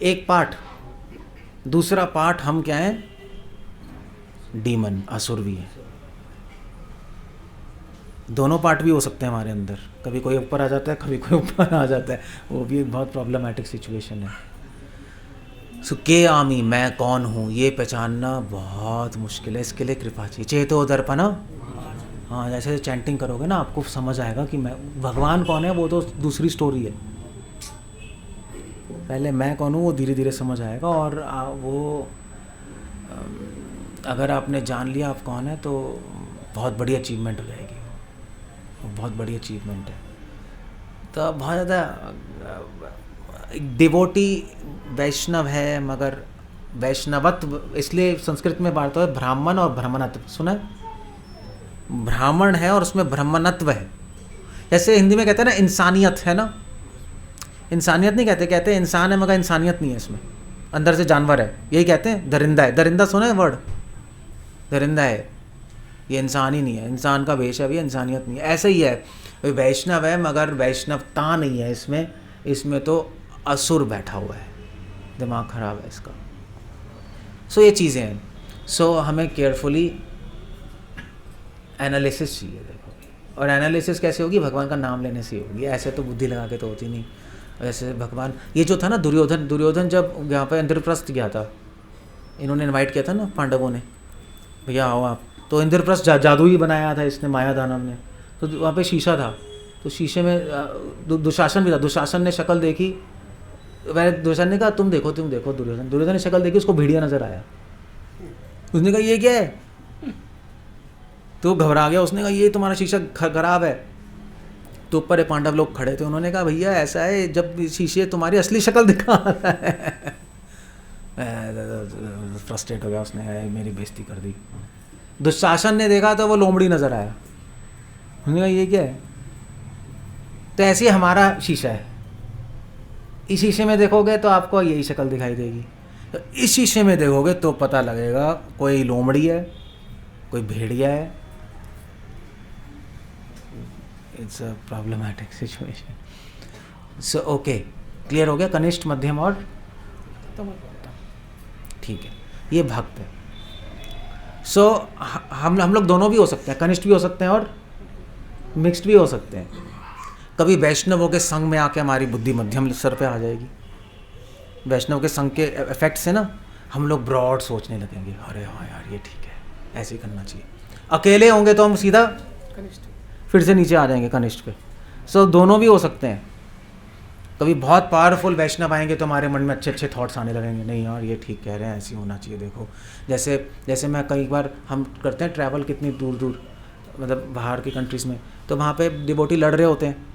एक पार्ट, दूसरा पार्ट हम क्या हैं, डीमन, असुर भी है। दोनों पार्ट भी हो सकते हैं हमारे अंदर, कभी कोई ऊपर आ जाता है, कभी कोई ऊपर आ जाता है, वो भी एक बहुत प्रॉब्लमेटिक सिचुएशन है। सो के आमी, मैं कौन हूँ, ये पहचानना बहुत मुश्किल है, इसके लिए कृपा चाहिए। चेतो दर्पण, हाँ, जैसे चैंटिंग करोगे ना आपको समझ आएगा कि मैं, भगवान कौन है वो तो दूसरी स्टोरी है, पहले मैं कौन हूँ वो धीरे धीरे समझ आएगा। और वो अगर आपने जान लिया आप कौन है तो बहुत बड़ी अचीवमेंट हो जाएगी, वो बहुत बड़ी अचीवमेंट है। तो बहुत ज़्यादा डिवोटी वैष्णव है, मगर वैष्णवत्व इसलिए संस्कृत में बात है ब्राह्मण और ब्राह्मणत्व, सुना है, ब्राह्मण है और उसमें ब्राह्मणत्व है। जैसे हिंदी में कहते हैं ना इंसानियत है ना, इंसानियत नहीं कहते, कहते हैं इंसान है मगर इंसानियत नहीं है इसमें, अंदर से जानवर है, यही कहते हैं। दरिंदा है, दरिंदा सुना है वर्ड, दरिंदा है, ये इंसान ही नहीं है, इंसान का वेश है, ये इंसानियत नहीं है। ऐसा ही है, वैष्णव है मगर वैष्णवता नहीं है इसमें, इसमें तो असुर बैठा हुआ है, दिमाग खराब है इसका। सो ये चीज़ें हैं। सो हमें केयरफुली एनालिसिस चाहिए, देखो। और एनालिसिस कैसे होगी, भगवान का नाम लेने से होगी, ऐसे तो बुद्धि लगा के तो होती नहीं। ऐसे भगवान, ये जो था ना दुर्योधन जब यहाँ पर इंद्रप्रस्थ गया था, इन्होंने इनवाइट किया था ना पांडवों ने, भैया आओ आप, तो इंद्रप्रस्थ जादू ही बनाया था इसने, माया दानव ने। तो वहाँ पे शीशा था, तो शीशे में दुशासन भी था, दुशासन ने शक्ल देखी, वह दुशासन ने कहा तुम देखो दुर्योधन ने शक्ल देखी, उसको भेड़िया नजर आया, उसने कहा ये क्या है, तो घबरा गया, उसने कहा ये तुम्हारा शीशा खराब है। तो ऊपर पांडव लोग खड़े थे, उन्होंने कहा भैया ऐसा है जब शीशे तुम्हारी असली शक्ल दिखा रहा है। फ्रस्ट्रेट हो गया, उसने मेरी बेइज्जती कर दी। दुशासन ने देखा तो वो लोमड़ी नजर आया, उन्होंने कहा ये क्या है। तो ऐसे ही हमारा शीशा है, इस शीशे में देखोगे तो आपको यही शक्ल दिखाई देगी, तो इस शीशे में देखोगे तो पता लगेगा कोई लोमड़ी है, कोई भेड़िया है। It's a problematic situation. So okay, clear हो गया, कनिष्ठ, मध्यम और ठीक है, ये भक्त है। सो हम लोग दोनों भी हो सकते हैं, कनिष्ठ भी हो सकते हैं और मिक्स्ड भी हो सकते हैं। कभी वैष्णवों के संग में आके हमारी बुद्धि मध्यम स्तर पे आ जाएगी, वैष्णव के संग के इफेक्ट से ना हम लोग ब्रॉड सोचने लगेंगे, अरे हाँ यार ये ठीक है, ऐसे ही करना चाहिए। अकेले होंगे तो हम सीधा फिर से नीचे आ जाएंगे कनिष्ठ पे। सो दोनों भी हो सकते हैं। कभी बहुत पावरफुल वैष्णव आएंगे तो हमारे मन में अच्छे अच्छे थॉट्स आने लगेंगे, नहीं यार ये ठीक कह रहे हैं, ऐसे होना चाहिए। देखो जैसे मैं कई बार, हम करते हैं ट्रैवल कितनी दूर दूर, मतलब बाहर की कंट्रीज़ में, तो वहाँ पे डिवोटी लड़ रहे होते हैं,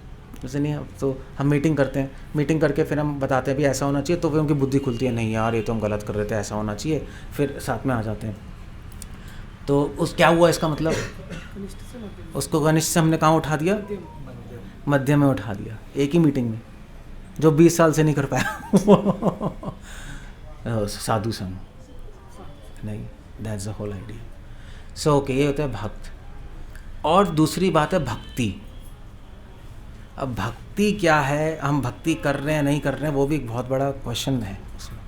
जैसे नहीं, तो हम मीटिंग करते हैं, मीटिंग करके फिर हम बताते हैं भी ऐसा होना चाहिए, तो फिर उनकी बुद्धि खुलती है, नहीं यार ये तो हम गलत कर रहे थे, ऐसा होना चाहिए, फिर साथ में आ जाते हैं। तो उस क्या हुआ इसका मतलब, उसको कनिष्ठ से हमने कहाँ उठा दिया, मध्य में उठा दिया, एक ही मीटिंग में, जो 20 साल से नहीं कर पाया। साधु संग नहीं, that's the whole idea. So okay, ये होता है भक्त। और दूसरी बात है भक्ति। अब भक्ति क्या है, हम भक्ति कर रहे हैं नहीं कर रहे हैं, वो भी एक बहुत बड़ा क्वेश्चन है उसमें।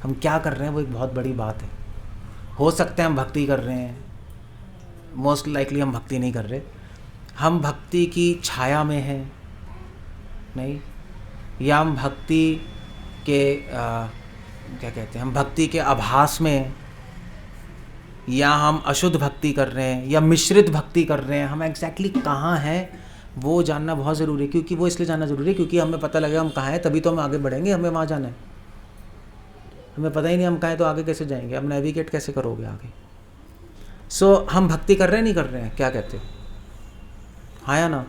हम क्या कर रहे हैं वो एक बहुत बड़ी बात है। हो सकता है हम भक्ति कर रहे हैं, मोस्ट लाइकली हम भक्ति नहीं कर रहे, हम भक्ति की छाया में हैं नहीं, या हम भक्ति के क्या कहते हैं, हम भक्ति के आभास में हैं। या हम अशुद्ध भक्ति कर रहे हैं या मिश्रित भक्ति कर रहे हैं, हम एग्जैक्टली कहाँ हैं वो जानना बहुत ज़रूरी है। क्योंकि वो इसलिए जानना ज़रूरी है क्योंकि हमें पता लगेगा हम कहाँ हैं, तभी तो हम आगे बढ़ेंगे। हमें वहाँ जाना है, हमें पता ही नहीं हम कहाँ हैं तो आगे कैसे जाएंगे, अब नेविगेट कैसे करोगे आगे। सो हम भक्ति कर रहे हैं नहीं कर रहे हैं, क्या कहते हो, हाँ या ना?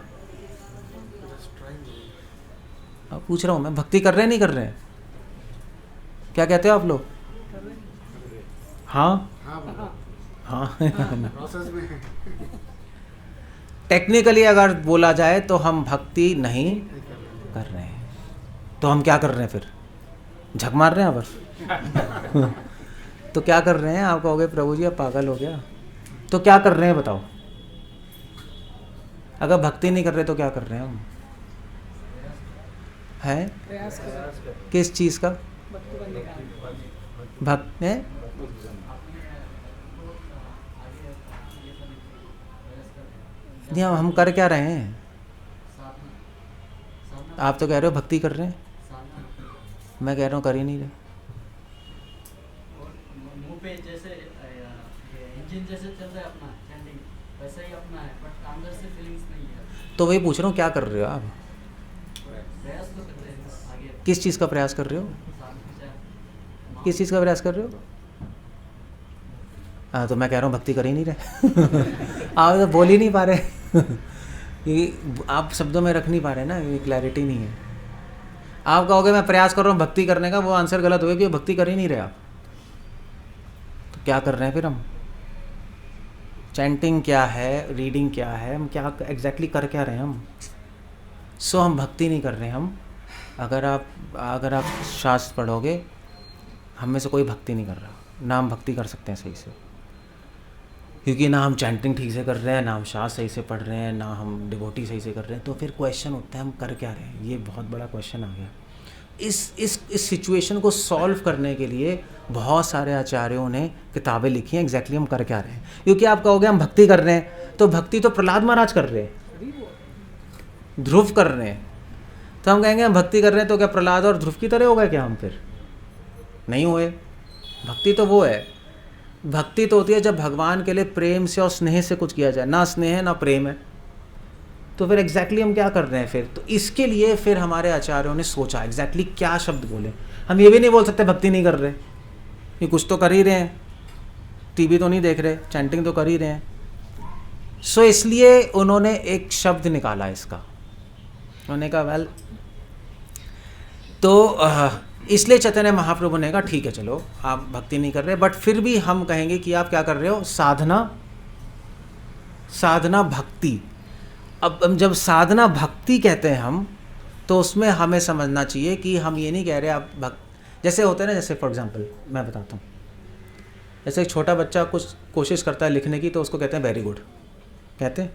अब पूछ रहा हूँ मैं, भक्ति कर रहे हैं नहीं कर रहे हैं, क्या कहते हो आप लोग? हाँ हाँ टेक्निकली अगर बोला जाए तो हम भक्ति नहीं कर रहे हैं, तो हम क्या कर रहे हैं फिर? झक मार रहे हैं बस तो क्या कर रहे हैं? आप कहोगे प्रभु जी आप पागल हो गया, तो क्या कर रहे हैं बताओ? अगर भक्ति नहीं कर रहे तो क्या कर रहे हैं हम? हैं किस चीज़ का? भक्त है? नहीं, हम कर क्या रहे हैं? आप तो कह रहे हो भक्ति कर रहे हैं, मैं कह रहा हूँ कर ही नहीं रहे। मुंह पे जैसे इंजन जैसे चल रहा है अपना चैंटिंग, वैसा ही अपना है, बट अंदर से फीलिंग्स नहीं है। तो वही पूछ रहा हूँ क्या कर रहे हो आप? प्रयास तो कर रहे हैं आगे। किस चीज़ का प्रयास कर रहे हो? किस चीज़ का प्रयास कर रहे हो? हाँ तो मैं कह रहा हूँ भक्ति कर ही नहीं रहे आप तो बोल ही नहीं पा रहे ये आप शब्दों में रख नहीं पा रहे ना, ये क्लैरिटी नहीं है। आप कहोगे मैं प्रयास कर रहा हूँ भक्ति करने का, वो आंसर गलत होगा कि भक्ति कर ही नहीं रहे आप। तो क्या कर रहे हैं फिर हम? चैंटिंग क्या है, रीडिंग क्या है, हम क्या एग्जैक्टली कर क्या रहे हैं हम? सो हम भक्ति नहीं कर रहे हैं हम। अगर आप शास्त्र पढ़ोगे, हम में से कोई भक्ति नहीं कर रहा, ना हम भक्ति कर सकते हैं सही से, क्योंकि ना हम चैंटिंग ठीक से कर रहे हैं, ना हम शास्त्र सही से पढ़ रहे हैं, ना हम डिवोटी सही से कर रहे हैं। तो फिर क्वेश्चन उठता है हम कर क्या रहे हैं? ये बहुत बड़ा क्वेश्चन आ गया। इस सिचुएशन को सॉल्व करने के लिए बहुत सारे आचार्यों ने किताबें लिखी हैं एग्जैक्टली हम कर क्या रहे हैं। क्योंकि आप कहोगे हम भक्ति कर रहे हैं, तो भक्ति तो प्रहलाद महाराज कर रहे हैं, ध्रुव कर रहे हैं, तो हम कहेंगे हम भक्ति कर रहे हैं तो क्या प्रहलाद और ध्रुव की तरह हो गए क्या हम? फिर नहीं हुए। भक्ति तो वो है, भक्ति तो होती है जब भगवान के लिए प्रेम से और स्नेह से कुछ किया जाए, ना स्नेह है ना प्रेम है, तो फिर एग्जैक्टली हम क्या कर रहे हैं फिर? तो इसके लिए फिर हमारे आचार्यों ने सोचा एग्जैक्टली क्या शब्द बोले। हम ये भी नहीं बोल सकते भक्ति नहीं कर रहे, ये कुछ तो कर ही रहे हैं, टीवी तो नहीं देख रहे, चैंटिंग तो कर ही रहे हैं। सो इसलिए उन्होंने एक शब्द निकाला इसका, उन्होंने कहा वेल, तो इसलिए चैतन्य महाप्रभु ने कहा ठीक है चलो आप भक्ति नहीं कर रहे, बट फिर भी हम कहेंगे कि आप क्या कर रहे हो? साधना भक्ति। अब हम जब साधना भक्ति कहते हैं हम, तो उसमें हमें समझना चाहिए कि हम ये नहीं कह रहे आप जैसे होता है ना, जैसे फॉर एग्जांपल मैं बताता हूँ, जैसे एक छोटा बच्चा कुछ कोशिश करता है लिखने की, तो उसको कहते हैं वेरी गुड, कहते हैं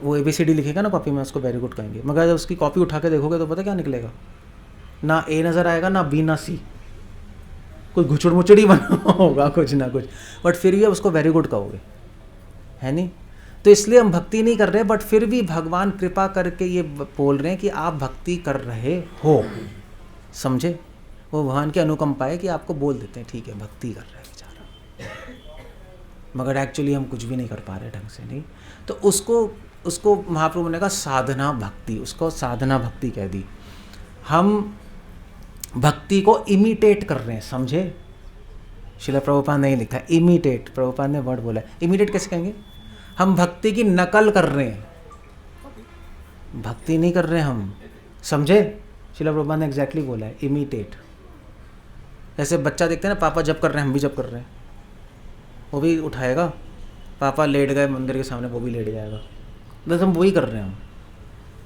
वो ABCD लिखेगा ना कॉपी में, उसको वेरी गुड कहेंगे। मगर जब उसकी कॉपी उठा के देखोगे तो पता क्या निकलेगा? ना A नज़र आएगा, ना B, ना C, कुछ घुचड़ मुचड़ी बना होगा कुछ ना कुछ, बट फिर भी अब उसको वेरी गुड कहोगे, है नहीं? तो इसलिए हम भक्ति नहीं कर रहे, बट फिर भी भगवान कृपा करके ये बोल रहे हैं कि आप भक्ति कर रहे हो, समझे? वो भगवान की अनुकंपा है कि आपको बोल देते हैं ठीक है भक्ति कर रहे हैं बेचारा, मगर एक्चुअली हम कुछ भी नहीं कर पा रहे ढंग से, नहीं। तो उसको महाप्रभु ने कहा साधना भक्ति, उसको साधना भक्ति कह दी। हम भक्ति को इमिटेट कर रहे हैं, समझे? श्रील प्रभुपाद ने लिखा है इमिटेट, प्रभुपाद ने वर्ड बोला है। इमिटेट कैसे कहेंगे? हम भक्ति की नकल कर रहे हैं, भक्ति नहीं कर रहे हम, समझे? श्रील प्रभुपाद ने एग्जैक्टली बोला है इमिटेट। ऐसे बच्चा देखते हैं ना, पापा जब कर रहे हैं हम भी जब कर रहे हैं, वो भी उठाएगा, पापा लेट गए मंदिर के सामने वो भी लेट जाएगा, बस हम वही कर रहे हैं। हम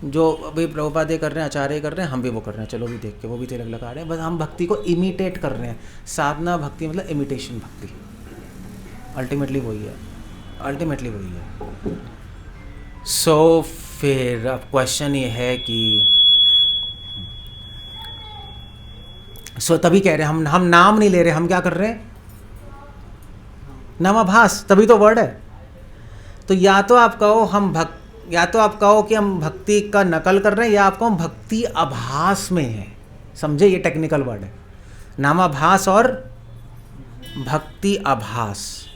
जो अभी प्रभुपाद कर रहे हैं, आचार्य कर रहे हैं, हम भी वो कर रहे हैं, चलो भी देख के वो भी तिलक लगा रहे हैं, बस हम भक्ति को इमिटेट कर रहे हैं। साधना भक्ति मतलब इमिटेशन भक्ति, अल्टीमेटली वही है, अल्टीमेटली वही है। सो फिर अब क्वेश्चन ये है कि तभी कह रहे हैं हम नाम नहीं ले रहे, हम क्या कर रहे हैं? नामाभास, तभी तो वर्ड है। तो या तो आप कहो कि हम भक्ति का नकल कर रहे हैं, या आप कहो हम भक्ति आभास में है, समझे? ये टेक्निकल वर्ड है, नामाभास और भक्ति आभास,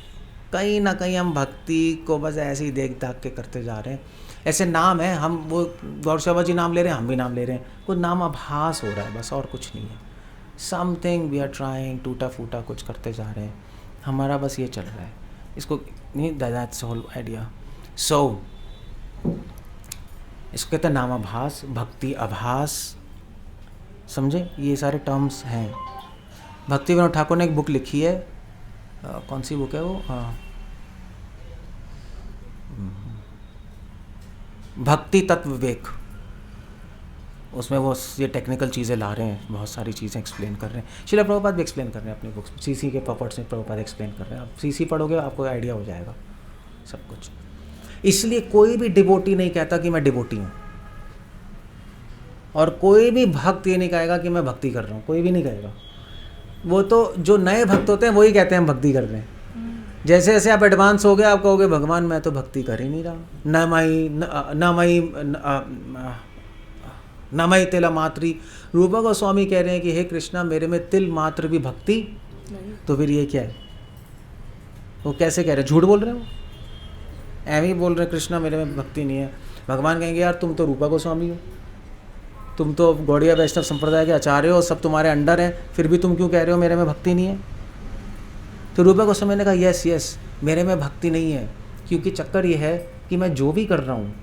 कहीं ना कहीं हम भक्ति को बस ऐसे ही देख दाख के करते जा रहे हैं। ऐसे नाम है, हम वो गौर शर्मा जी नाम ले रहे हैं, हम भी नाम ले रहे हैं, कुछ नाम आभास हो रहा है बस, और कुछ नहीं है। समथिंग वी आर ट्राइंग, टूटा फूटा कुछ करते जा रहे हैं, हमारा बस ये चल रहा है। इसको नहीं, दैट्स होल आइडिया। सो इसको कहते हैं नामाभास, भक्ति आभास, समझे? ये सारे टर्म्स हैं। भक्ति विनोद ठाकुर ने एक बुक लिखी है, कौन सी बुक है वो, भक्ति तत्व विवेक। उसमें वो ये टेक्निकल चीज़ें ला रहे हैं, बहुत सारी चीज़ें एक्सप्लेन कर रहे हैं। श्रील प्रभुपाद भी एक्सप्लेन कर रहे हैं अपनी बुक्स में, सीसी के पॉपर्ट्स में प्रभुपाद एक्सप्लेन कर रहे हैं। आप सीसी पढ़ोगे आपको आइडिया हो जाएगा सब कुछ। इसलिए कोई भी डिवोटी नहीं कहता कि मैं डिवोटी हूँ, और कोई भी भक्त ये नहीं कहेगा कि मैं भक्ति कर रहा हूँ, कोई भी नहीं कहेगा। वो तो जो नए भक्त होते हैं वही कहते हैं हम भक्ति कर रहे हैं। जैसे जैसे आप एडवांस हो गए आप कहोगे भगवान मैं तो भक्ति कर ही नहीं रहा, न मई तिल मात्री। रूपा गोस्वामी कह रहे हैं कि हे कृष्णा मेरे में तिल मात्र भी भक्ति नहीं। तो फिर ये क्या है? वो कैसे कह रहे हैं? झूठ बोल रहे हैं, वो एम ही बोल रहे हैं कृष्णा मेरे में भक्ति नहीं है। भगवान कहेंगे यार तुम तो रूपा गोस्वामी हो, तुम तो गौड़िया वैष्णव संप्रदाय के आचार्य हो, सब तुम्हारे अंडर हैं, फिर भी तुम क्यों कह रहे हो मेरे में भक्ति नहीं है? तो रूपा गोस्वामी ने कहा यस मेरे में भक्ति नहीं है, क्योंकि चक्कर ये है कि मैं जो भी कर रहा हूँ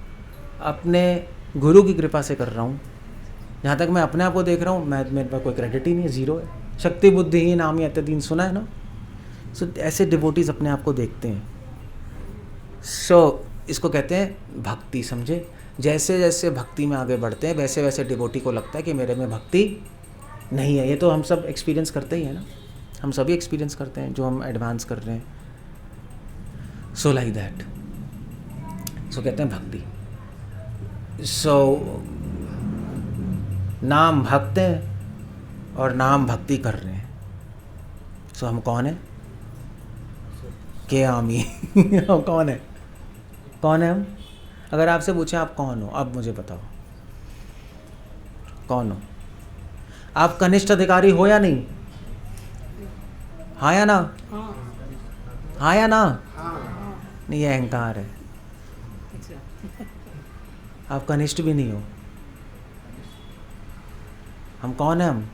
अपने गुरु की कृपा से कर रहा हूँ। जहाँ तक मैं अपने आप को देख रहा हूँ मेरे पास कोई क्रेडिट ही नहीं है, ज़ीरो है। शक्ति बुद्धि ही नाम ही अत्यदीन सुना है ना। सो ऐसे डिवोटीज अपने आप को देखते हैं। सो इसको कहते हैं भक्ति, समझे? जैसे जैसे भक्ति में आगे बढ़ते हैं वैसे वैसे डिवोटी को लगता है कि मेरे में भक्ति नहीं है। ये तो हम सब एक्सपीरियंस करते ही हैं ना, हम सभी एक्सपीरियंस करते हैं जो हम एडवांस कर रहे हैं। सो लाइक दैट, सो कहते हैं भक्ति। सो नाम भक्त हैं और नाम भक्ति कर रहे हैं। सो हम कौन है? के आमी हम कौन है? कौन है हम? अगर आपसे पूछें आप कौन हो, अब मुझे बताओ कौन हो? आप कनिष्ठ अधिकारी हो या नहीं? हाँ या ना? हाँ या ना? नहीं, ये अहंकार है। आप कनिष्ठ भी नहीं हो। हम कौन है? हम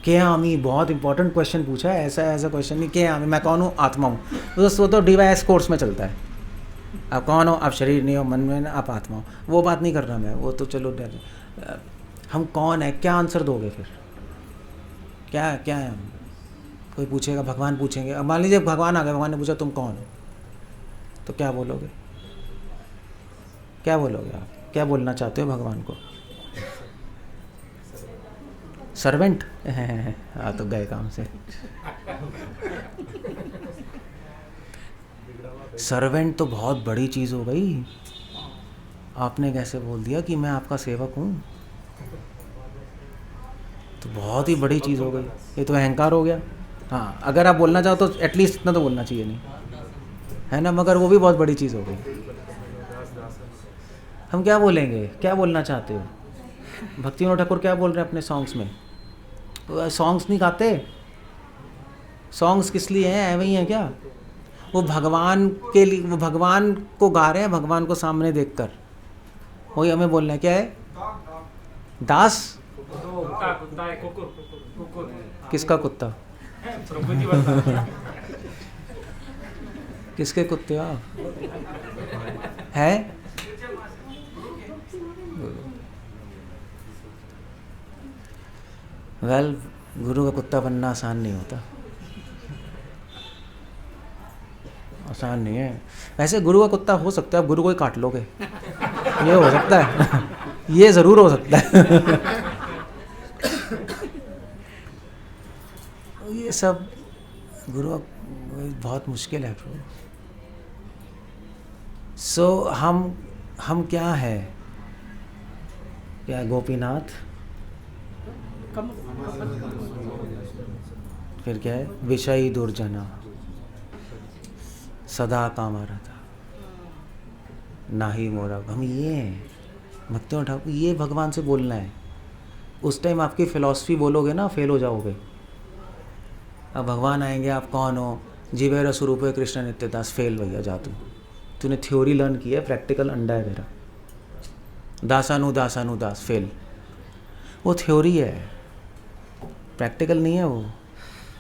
के आमी। बहुत इंपॉर्टेंट क्वेश्चन पूछा है, ऐसा क्वेश्चन नहीं। के आमी, मैं कौन हूँ? आत्मा हूँ। वो तो DYS कोर्स में चलता है। आप कौन हो? आप शरीर नहीं हो, मन में ना, आप आत्मा हो। वो बात नहीं कर रहा मैं, वो तो चलो। हम कौन है? क्या आंसर दोगे फिर? क्या है हम? कोई पूछेगा, भगवान पूछेंगे, अब मान लीजिए भगवान आ गए, भगवान ने पूछा तुम कौन हो, तो क्या बोलोगे? क्या बोलोगे आप? क्या बोलना चाहते हो भगवान को? सर्वेंट? हाँ तो गए काम से। सर्वेंट तो बहुत बड़ी चीज़ हो गई। आपने कैसे बोल दिया कि मैं आपका सेवक हूँ? तो बहुत ही बड़ी चीज़ हो गई, ये तो अहंकार हो गया। हाँ, अगर आप बोलना चाहो तो एटलीस्ट इतना तो बोलना चाहिए, नहीं है ना? मगर वो भी बहुत बड़ी चीज़ हो गई। हम क्या बोलेंगे? क्या बोलना चाहते हो? भक्ति विनोद ठाकुर क्या बोल रहे हैं अपने सॉन्ग्स में? सॉन्ग्स नहीं गाते। सॉन्ग्स किस लिए हैं? ऐਵੇਂ ही हैं क्या? वो भगवान के लिए, वो भगवान को गा रहे हैं, भगवान को सामने देखकर। वही हमें बोलना है। क्या है? दास? किसका कुत्ता? किसके कुत्ते आप? है? वेल, गुरु का कुत्ता बनना आसान नहीं होता, आसान नहीं है। वैसे गुरु का कुत्ता हो सकता है, आप गुरु को ही काट लोगे, ये हो सकता है। ये ज़रूर हो सकता है। ये सब गुरु बहुत मुश्किल है ब्रो। सो हम क्या है? क्या है? गोपीनाथ। फिर क्या है? विषयी दुर्जना, सदा काम आ रहा था, ना ही मोरा। हम ये हैं भक्ति विनोद ठाकुर, ये भगवान से बोलना है। उस टाइम आपकी फिलॉसफी बोलोगे ना, फेल हो जाओगे। अब भगवान आएंगे, आप कौन हो, जीवेर स्वरूप है कृष्ण नित्य दास। फेल भैया, जा तूने थ्योरी लर्न की है, प्रैक्टिकल अंडा है तेरा। दासानुदास फेल। वो थ्योरी है, प्रैक्टिकल नहीं है वो।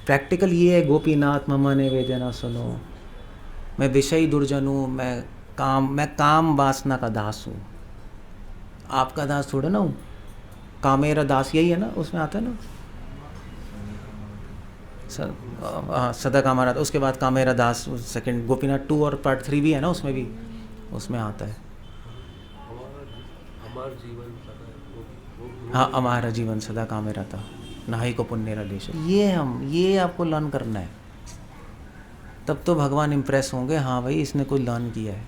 प्रैक्टिकल ये है, गोपीनाथ मम निवेदना सुनो, मैं विषयी दुर्जन हूँ, मैं काम वासना का दास हूँ। आपका दास थोड़ा ना हूँ, कामेरा दास यही है ना, उसमें आता है ना सदा कामारा। उसके बाद कामेरा दास सेकंड, गोपीनाथ 2 और पार्ट 3 भी है ना, उसमें भी उसमें आता है। हाँ, हमारा जीवन सदा कामेरा था, नाही को पुण्य लेश। ये आपको लर्न करना है, तब तो भगवान इम्प्रेस होंगे, हाँ भाई इसने कुछ लर्न किया है।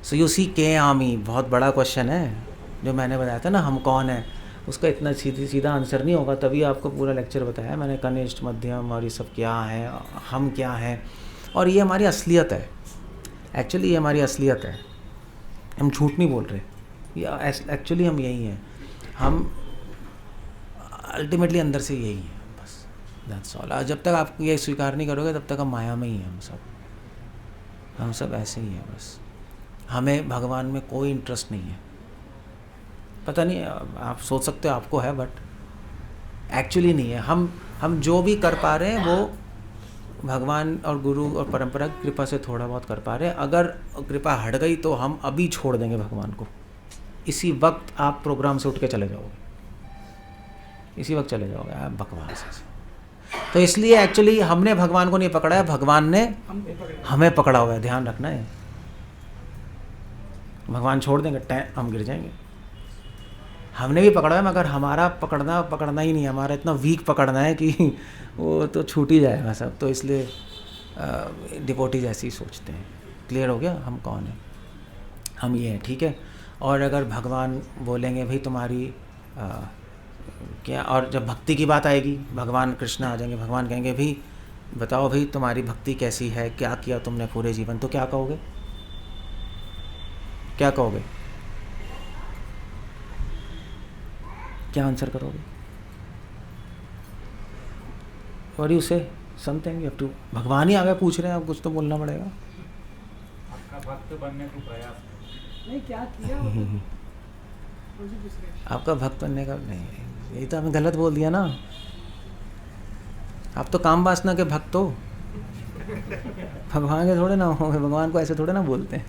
सो यू सी के आमी, बहुत बड़ा क्वेश्चन है जो मैंने बताया था ना, हम कौन है, उसका इतना सीधा आंसर नहीं होगा। तभी आपको पूरा लेक्चर बताया मैंने, कनिष्ठ मध्यम और ये सब क्या है, हम क्या है, और ये हमारी असलियत है। एक्चुअली ये हमारी असलियत है, हम झूठ नहीं बोल रहे, ये एक्चुअली हम यही हैं। हम अल्टीमेटली अंदर से यही हैं, बस दैट्स ऑल। जब तक आप ये स्वीकार नहीं करोगे तब तक हम माया में ही हैं। हम सब ऐसे ही हैं बस। हमें भगवान में कोई इंटरेस्ट नहीं है। पता नहीं, आप सोच सकते हो आपको है, बट एक्चुअली नहीं है। हम जो भी कर पा रहे हैं वो भगवान और गुरु और परंपरा की कृपा से थोड़ा बहुत कर पा रहे हैं। अगर कृपा हट गई तो हम अभी छोड़ देंगे भगवान को। इसी वक्त आप प्रोग्राम से उठ के चले जाओगे, इसी वक्त चले जाओगे आप, बकवास है। तो इसलिए एक्चुअली हमने भगवान को नहीं पकड़ा है, भगवान ने हमें पकड़ा हुआ है। ध्यान रखना है, भगवान छोड़ देंगे हम गिर जाएंगे। हमने भी पकड़ा है, मगर हमारा पकड़ना ही नहीं है, हमारा इतना वीक पकड़ना है कि वो तो छूट ही जाएगा सब। तो इसलिए डिवोटीज ऐसे ही सोचते हैं। क्लियर हो गया हम कौन है, हम ये हैं, ठीक है। और अगर भगवान बोलेंगे भाई तुम्हारी क्या, और जब भक्ति की बात आएगी, भगवान कृष्ण आ जाएंगे, भगवान कहेंगे भाई बताओ भाई तुम्हारी भक्ति कैसी है, क्या किया तुमने पूरे जीवन, तो क्या कहोगे, क्या कहोगे, क्या आंसर करोगे? और उसे समथिंग यू हैव टू, भगवान ही आगे पूछ रहे हैं, आप कुछ तो बोलना पड़ेगा। आपका भक्त बनने को प्रयास नहीं क्या किया आपका भक्त बनने का नहीं, यही तो आपने गलत बोल दिया ना। आप तो काम वासना के भक्त हो, भगवान के थोड़े ना हो, भगवान को ऐसे थोड़े ना बोलते हैं।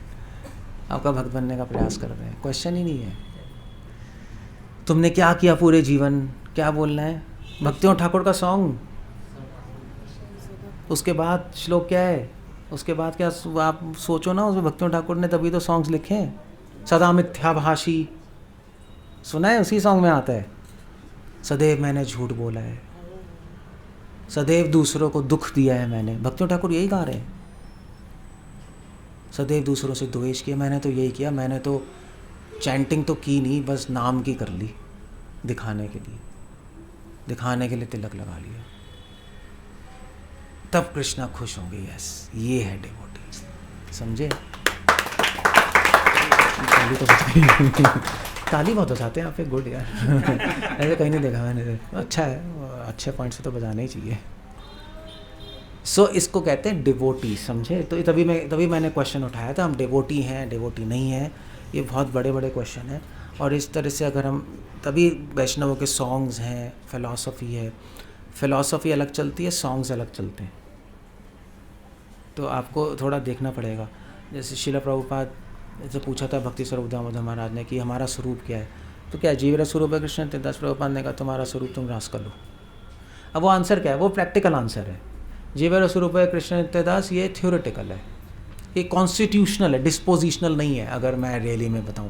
आपका भक्त बनने का प्रयास कर रहे हैं, क्वेश्चन ही नहीं है। तुमने क्या किया पूरे जीवन, क्या बोलना है? भक्तियों ठाकुर का सॉन्ग, उसके बाद श्लोक क्या है, उसके बाद क्या, आप सोचो ना, उसमें भक्तियों ठाकुर ने तभी तो सॉन्ग्स लिखे हैं। सदा मिथ्याभाषी सुना है, उसी सॉन्ग में आता है, सदैव मैंने झूठ बोला है, सदैव दूसरों को दुख दिया है मैंने। भक्तियों ठाकुर यही गा रहे हैं, सदैव दूसरों से द्वेष किया, मैंने तो यही किया, मैंने तो चैंटिंग तो की नहीं, बस नाम की कर ली, दिखाने के लिए तिलक लगा लिया। तब कृष्णा खुश होंगे। यस, ये है डिवोटी, समझे? ताली तो ताली बहुत बजाते हैं यहाँ पे, गुड यार। ऐसे कहीं नहीं देखा मैंने, अच्छा है, अच्छे पॉइंट से तो बजाना ही चाहिए। सो इसको कहते हैं डिवोटी, समझे? तो तभी मैंने क्वेश्चन उठाया था, हम डिवोटी हैं, डिवोटी नहीं है, ये बहुत बड़े बड़े क्वेश्चन हैं। और इस तरह से अगर हम, तभी वैष्णवों के सॉन्ग्स हैं, फिलॉसफी है, फिलॉसफी अलग चलती है, सॉन्ग्स अलग चलते हैं। तो आपको थोड़ा देखना पड़ेगा। जैसे शिला प्रभुपाद से पूछा था भक्ति स्वरूप दामोदर महाराज ने कि हमारा स्वरूप क्या है, तो क्या जीव स्वरूप है कृष्ण दास। प्रभुपाद ने कहा तुम्हारा स्वरूप तुम रास कर लो। अब वो आंसर क्या है, वो प्रैक्टिकल आंसर है। जीव स्वरूप है कृष्ण नित्यदास, ये थ्योरेटिकल है, ये कॉन्स्टिट्यूशनल है, डिस्पोजिशनल नहीं है। अगर मैं रियली में बताऊं,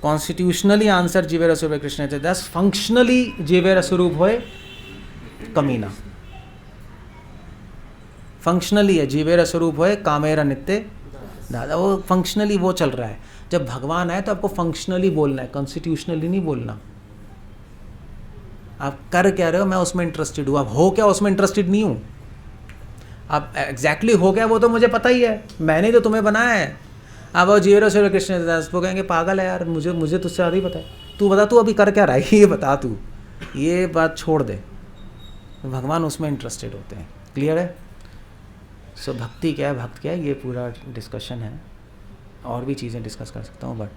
कॉन्स्टिट्यूशनली आंसर जीवेर स्वरूप कृष्ण नित्यदास, फंक्शनली जीवेर स्वरूप होए कमीना। फंक्शनली है जीवेर स्वरूप होए कामेरा नित्य दादा, वो फंक्शनली वो चल रहा है। जब भगवान आए तो आपको फंक्शनली बोलना है, कॉन्स्टिट्यूशनली नहीं बोलना। आप कर क्या रहे हो, मैं उसमें इंटरेस्टेड हूँ, आप हो क्या उसमें इंटरेस्टेड नहीं हूँ। आप एग्जैक्टली हो क्या वो तो मुझे पता ही है, मैंने तो तुम्हें बनाया है। अब वो जीवेर स्वरूप कृष्ण दास वो कहेंगे पागल है यार, मुझे तुझसे ज़्यादा ही पता है, तू बता तू अभी कर क्या रहा है, ये बता तू, ये बात छोड़ दे। भगवान उसमें इंटरेस्टेड होते हैं। क्लियर है? सो भक्ति क्या है, भक्त क्या है, ये पूरा डिस्कशन है। और भी चीज़ें डिस्कस कर सकता हूँ, but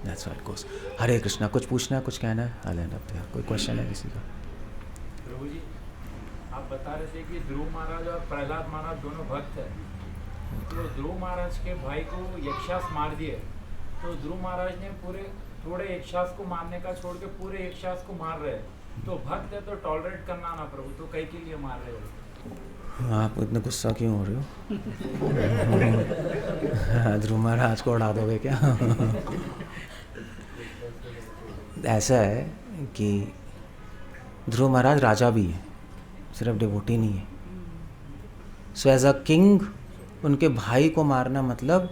that's what it goes. Hare Krishna. कुछ पूछना है, कुछ कहना है? I land up. कोई क्वेश्चन है किसी का? प्रभु जी, आप बता रहे थे कि ध्रुव महाराज और प्रहलाद महाराज दोनों भक्त हैं। तो ध्रुव महाराज के भाई को यक्षास मार दिए, तो ध्रुव महाराज ने पूरे थोड़े यक्षास को मारने का छोड़ के पूरे यक्षास को मार रहे हैं। तो भक्त है तो टॉलरेट करना ना प्रभु, तो कई के लिए मार रहे हो? आप इतने गुस्सा क्यों हो रहे हो? ध्रुव महाराज को उड़ा दोगे क्या? ऐसा है कि ध्रुव महाराज राजा भी है, सिर्फ डिवोटी नहीं है। सो एज अ किंग उनके भाई को मारना मतलब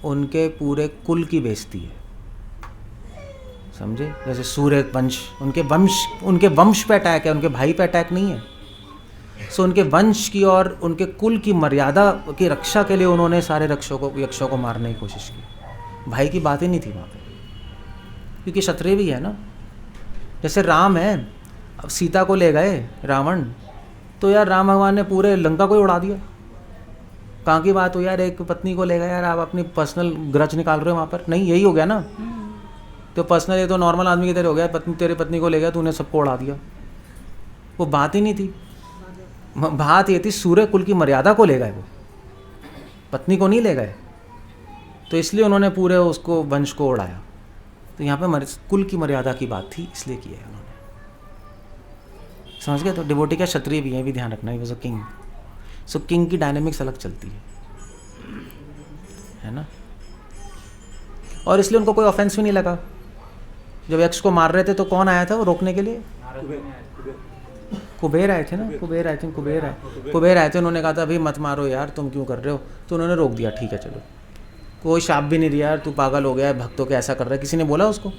उनके पूरे कुल की बेइज्जती है, समझे? जैसे सूर्य वंश, उनके वंश पे अटैक है, उनके भाई पे अटैक नहीं है। सो उनके वंश की और उनके कुल की मर्यादा की रक्षा के लिए उन्होंने सारे यक्षों को मारने की कोशिश की। भाई की बात ही नहीं थी वहाँ पे, क्योंकि क्षत्रिय भी है ना। जैसे राम है, अब सीता को ले गए रावण, तो यार राम भगवान ने पूरे लंका को ही उड़ा दिया। कहाँ की बात हो यार, एक पत्नी को ले गए यार, आप अपनी पर्सनल ग्रज निकाल रहे हो वहाँ पर? नहीं, यही हो गया ना। तो पर्सनल, ये तो नॉर्मल आदमी की तरह हो गया। तेरे पत्नी को ले गया, तूने सबको उड़ा दिया। वो बात ही नहीं थी। बात ये थी सूर्य कुल की मर्यादा को ले गए, वो पत्नी को नहीं ले गए। तो इसलिए उन्होंने पूरे उसको वंश को उड़ाया। तो यहाँ पे कुल की मर्यादा की बात थी, इसलिए किया है उन्होंने। समझ गए? तो डिवोटी का क्षत्रिय भी है, भी ध्यान रखना। He was a king. So king की डायनेमिक्स अलग चलती है ना। और इसलिए उनको कोई ऑफेंस भी नहीं लगा। जब यक्ष को मार रहे थे तो कौन आया था वो रोकने के लिए? कुबेर आए थे ना। कुबेर आए थे। उन्होंने कहा था अभी मत मारो यार, तुम क्यों कर रहे हो? तो उन्होंने रोक दिया, ठीक है चलो। कोई शाप भी नहीं दिया यार, तू पागल हो गया है, भक्तों के ऐसा कर रहा है। किसी ने बोला उसको?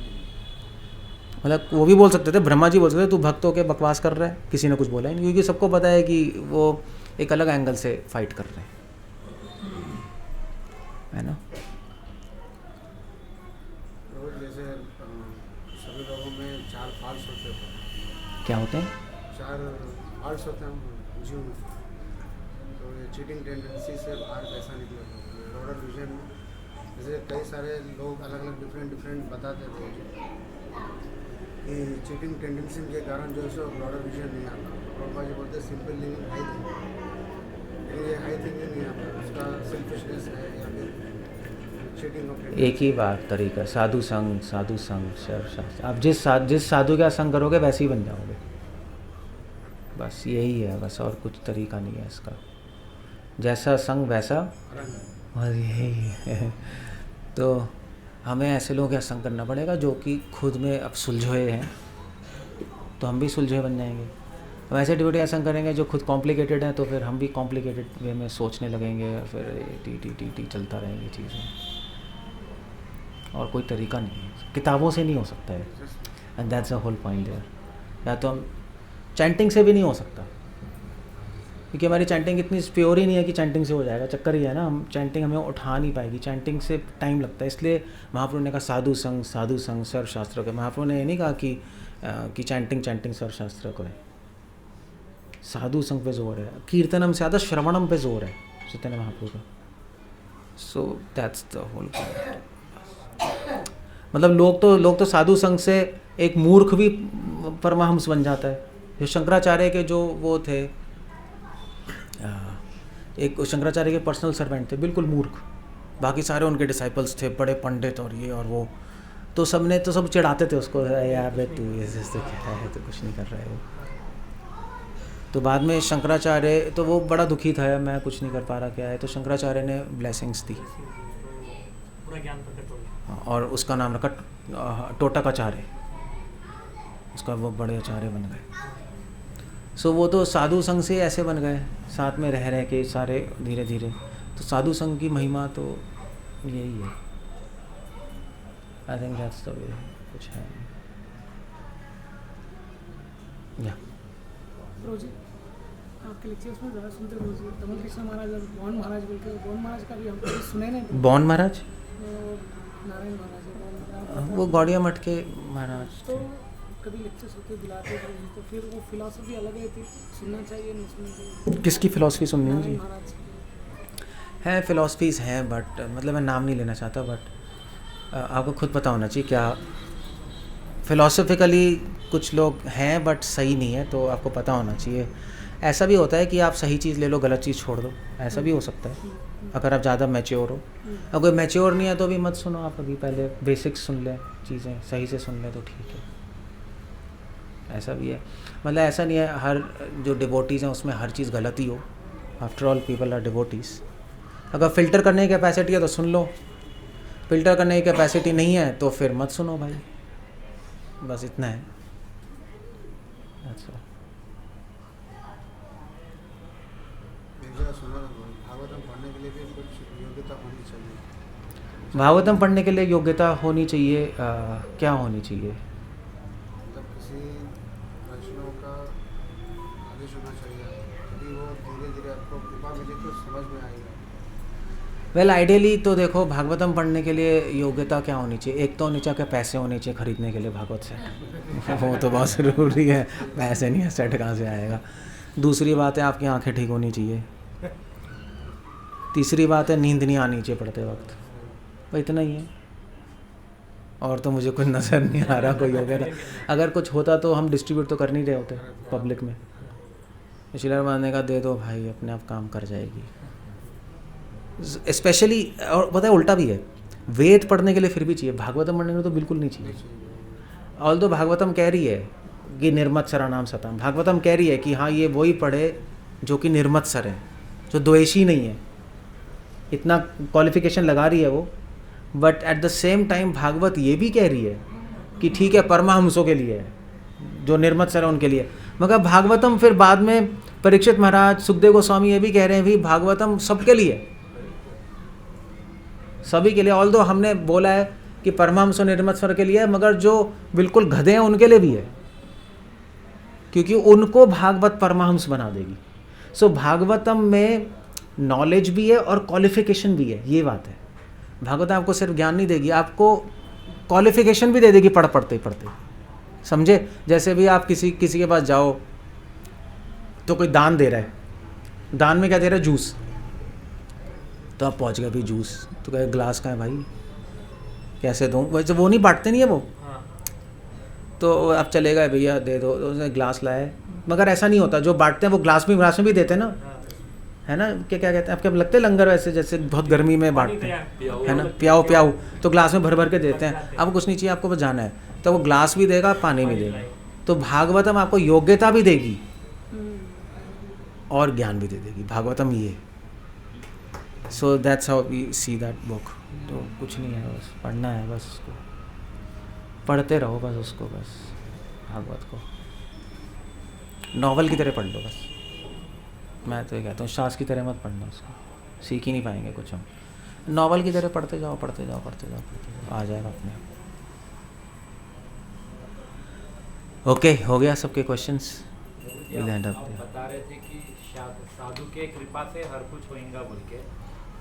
मतलब वो भी बोल सकते थे, ब्रह्मा जी बोल सकते थे तू भक्तों के बकवास कर रहा है। किसी ने कुछ बोला ही नहीं, क्योंकि सबको पता है कि वो एक अलग एंगल से फाइट कर रहे हैं, है ना। जैसे सभी लोगों में 4 फॉल्स होते हैं। क्या होते हैं? 4 फॉल्स होते हैं जीव में। तो ये चीटिंग टेंडेंसी से बाहर कैसा निकले? ब्रॉडर विजन में जैसे कई सारे लोग अलग अलग डिफरेंट बताते थे कि चीटिंग टेंडेंसी के कारण जो है सो ब्रॉडर विजन नहीं आता। प्रभुपा जी बोलते सिंपल लिविंग हाई थिंकिंग, ये हाई थिंकिंग नहीं आता, उसका सेल्फिशनेस है या फिर चीटिंग ऑफ। एक ही बात तरीका, साधु संग शास्त्र। आप जिस साधु का संग करोगे वैसे ही बन जाओगे, बस यही है बस, और कुछ तरीका नहीं है इसका। जैसा संग वैसा, और यही है। तो हमें ऐसे लोगों का संग करना पड़ेगा जो कि खुद में अब सुलझोए हैं, तो हम भी सुलझोए बन जाएंगे। हम ऐसे डिवोटी का संग करेंगे जो खुद कॉम्प्लिकेटेड हैं, तो फिर हम भी कॉम्प्लिकेटेड वे में सोचने लगेंगे, और फिर टी चलता रहेंगी चीज़ें, और कोई तरीका नहीं है। किताबों से नहीं हो सकता है, and that's a whole point there. या तो हम चैंटिंग से भी नहीं हो सकता, क्योंकि हमारी चैंटिंग इतनी प्योर ही नहीं है कि चैंटिंग से हो जाएगा। चक्कर ही है ना, हम चैंटिंग हमें उठा नहीं पाएगी, चैंटिंग से टाइम लगता है। इसलिए महाप्रभु ने कहा साधु संग सर्वशास्त्र को। महाप्रभु ने ये नहीं कहा कि चैंटिंग सर्वशास्त्र को है। साधु संग पे जोर है, कीर्तनम से ज़्यादा श्रवणम पे जोर है चैतन्य महाप्रभु का। So that's the whole point. मतलब लोग तो साधु संग से एक मूर्ख भी परमहंस बन जाता है। जो शंकराचार्य के जो वो थे, एक शंकराचार्य के पर्सनल सर्वेंट थे, बिल्कुल मूर्ख। बाकी सारे उनके डिसाइपल्स थे बड़े पंडित और ये और वो, तो सब चिढ़ाते थे उसको, यार बे तू ऐसे क्या है, तो कुछ नहीं कर रहा है वो। तो बाद में शंकराचार्य, तो वो बड़ा दुखी था, मैं कुछ नहीं कर पा रहा, क्या है। तो शंकराचार्य ने ब्लेसिंग्स दी पूरा ज्ञान प्रकट हो गया, और उसका नाम रखा टोटकाचार्य। उसका वो बड़े आचार्य बन गए। सो वो तो साधु संघ से ऐसे बन गए, साथ में रह के सारे धीरे धीरे। तो साधु संघ की महिमा तो यही है। I think that's the way. कुछ है या प्रभु जी, आपके लेक्चर्स में ज़्यादा सुनते प्रभु जी, तमल कृष्ण महाराज और बौन महाराज बोल के, बौन महाराज का भी हम कभी सुने नहीं। बौन महाराज नारायण महाराज, वो गौड़िया मठ के महाराज तो थे। कभी लेक्चर्स होते बुलाते थे तो फिर वो फिलॉसफी अलग रहती, सुनना चाहिए नहीं सुनना चाहिए? किसकी फ़िलासफ़ी सुननी है जी? महाराज की। हैं फ़िलासफ़ीज़ हैं, बट मतलब मैं नाम नहीं लेना चाहता, बट आपको खुद पता होना चाहिए क्या फ़िलासफ़िकली कुछ लोग हैं बट सही नहीं है, तो आपको पता होना चाहिए। ऐसा भी होता है कि आप सही चीज़ ले लो, गलत चीज़ छोड़ दो, ऐसा भी हो सकता है अगर आप ज़्यादा मैच्योर हो। अगर कोई मैच्योर नहीं है तो भी मत सुनो, आप अभी पहले बेसिक्स सुन लें, चीज़ें सही से सुन लें तो ठीक है। ऐसा भी है, मतलब ऐसा नहीं है हर जो डिवोटीज़ हैं उसमें हर चीज़ गलत ही हो। After all people are devotees. अगर फ़िल्टर करने की कैपेसिटी है तो सुन लो, फ़िल्टर करने की कैपेसिटी नहीं है तो फिर मत सुनो भाई, बस इतना है। अच्छा, एक जगह सुना था, भागवतम पढ़ने के लिए भी कुछ योग्यता होनी चाहिए। भागवतम पढ़ने के लिए योग्यता होनी चाहिए, क्या होनी चाहिए? मतलब किसी वैष्णव का आदेश होना चाहिए, तभी वो धीरे धीरे आपको कृपा मिले तो समझ में आएगा। वेल आइडियली तो देखो भागवतम पढ़ने के लिए योग्यता क्या होनी चाहिए? एक तो होनी चाहिए पैसे होने चाहिए खरीदने के लिए भागवत से वो तो बहुत ज़रूरी है, पैसे नहीं है सेट कहाँ से आएगा। दूसरी बात है आपकी आंखें ठीक होनी चाहिए। तीसरी बात है नींद नहीं आनी चाहिए पढ़ते वक्त, वो इतना ही है। और तो मुझे कुछ नज़र नहीं आ रहा कोई योग्यता। अगर कुछ होता तो हम डिस्ट्रीब्यूट तो कर नहीं रहे होते पब्लिक में। इसलिए मानने का दे दो भाई, अपने आप काम कर जाएगी। स्पेशली और पता है उल्टा भी है, वेद पढ़ने के लिए फिर भी चाहिए, भागवतम पढ़ने के लिए तो बिल्कुल नहीं चाहिए। ऑल दो भागवतम कह रही है कि निर्मत्सरा नाम सताम, भागवतम कह रही है कि हाँ ये वही पढ़े जो कि निर्मत्सर है, जो द्वेषी नहीं है, इतना क्वालिफिकेशन लगा रही है वो। But at the same time Bhagavat ये भी कह रही है कि ठीक है परमहंसों के लिए है, जो निर्मत्सर है उनके लिए। मगर भागवतम फिर बाद में परीक्षित महाराज, सुखदेव गोस्वामी ये भी कह रहे हैं भी भागवतम सबके लिए, सभी के लिए। ऑल दो हमने बोला है कि परमहंसों निर्मत्सर के लिए है, मगर जो बिल्कुल गधे हैं उनके लिए भी है, क्योंकि उनको भागवत परमहंस बना देगी। सो भागवतम में नॉलेज भी है और क्वालिफिकेशन भी है, ये बात है। भागवत आपको सिर्फ ज्ञान नहीं देगी, आपको क्वालिफिकेशन भी दे देगी पढ़ते पढ़ते, समझे। जैसे भी आप किसी के पास जाओ तो कोई दान दे रहा है, दान में क्या दे रहा है? जूस। तो आप पहुंच गए भी जूस, तो कहे ग्लास का है भाई, कैसे दूँ? वैसे वो नहीं बांटते नहीं है वो, तो आप चले गए भैया दे दो, तो उसने ग्लास लाए। मगर ऐसा नहीं होता, जो बांटते हैं वो ग्लास में भी देते हैं ना, है ना। क्या कहते हैं आपके लगते हैं लंगर वैसे, जैसे बहुत गर्मी में बांटते हैं, है ना, पियाओ तो ग्लास में भर के देते हैं। आपको कुछ नहीं चाहिए, आपको बस जाना है, तो वो ग्लास भी देगा पानी भी देगा। तो भागवतम आपको योग्यता भी देगी और ज्ञान भी दे देगी, भागवतम ये। So that's how we see that book. तो कुछ नहीं है, बस पढ़ना है, बस उसको पढ़ते रहो, बस उसको, बस भागवत को नॉवल की तरह पढ़ लो बस। मैं तो ये कहता हूँ शास्त्र की तरह मत पढ़ना, उसको सीख ही नहीं पाएंगे कुछ हम। नॉवल की तरह पढ़ते जाओ, आ जाएगा अपने आप। ओके, हो गया सबके क्वेश्चंस? आप बता रहे थे कि साधु के कृपा से हर कुछ होएगा बोल के,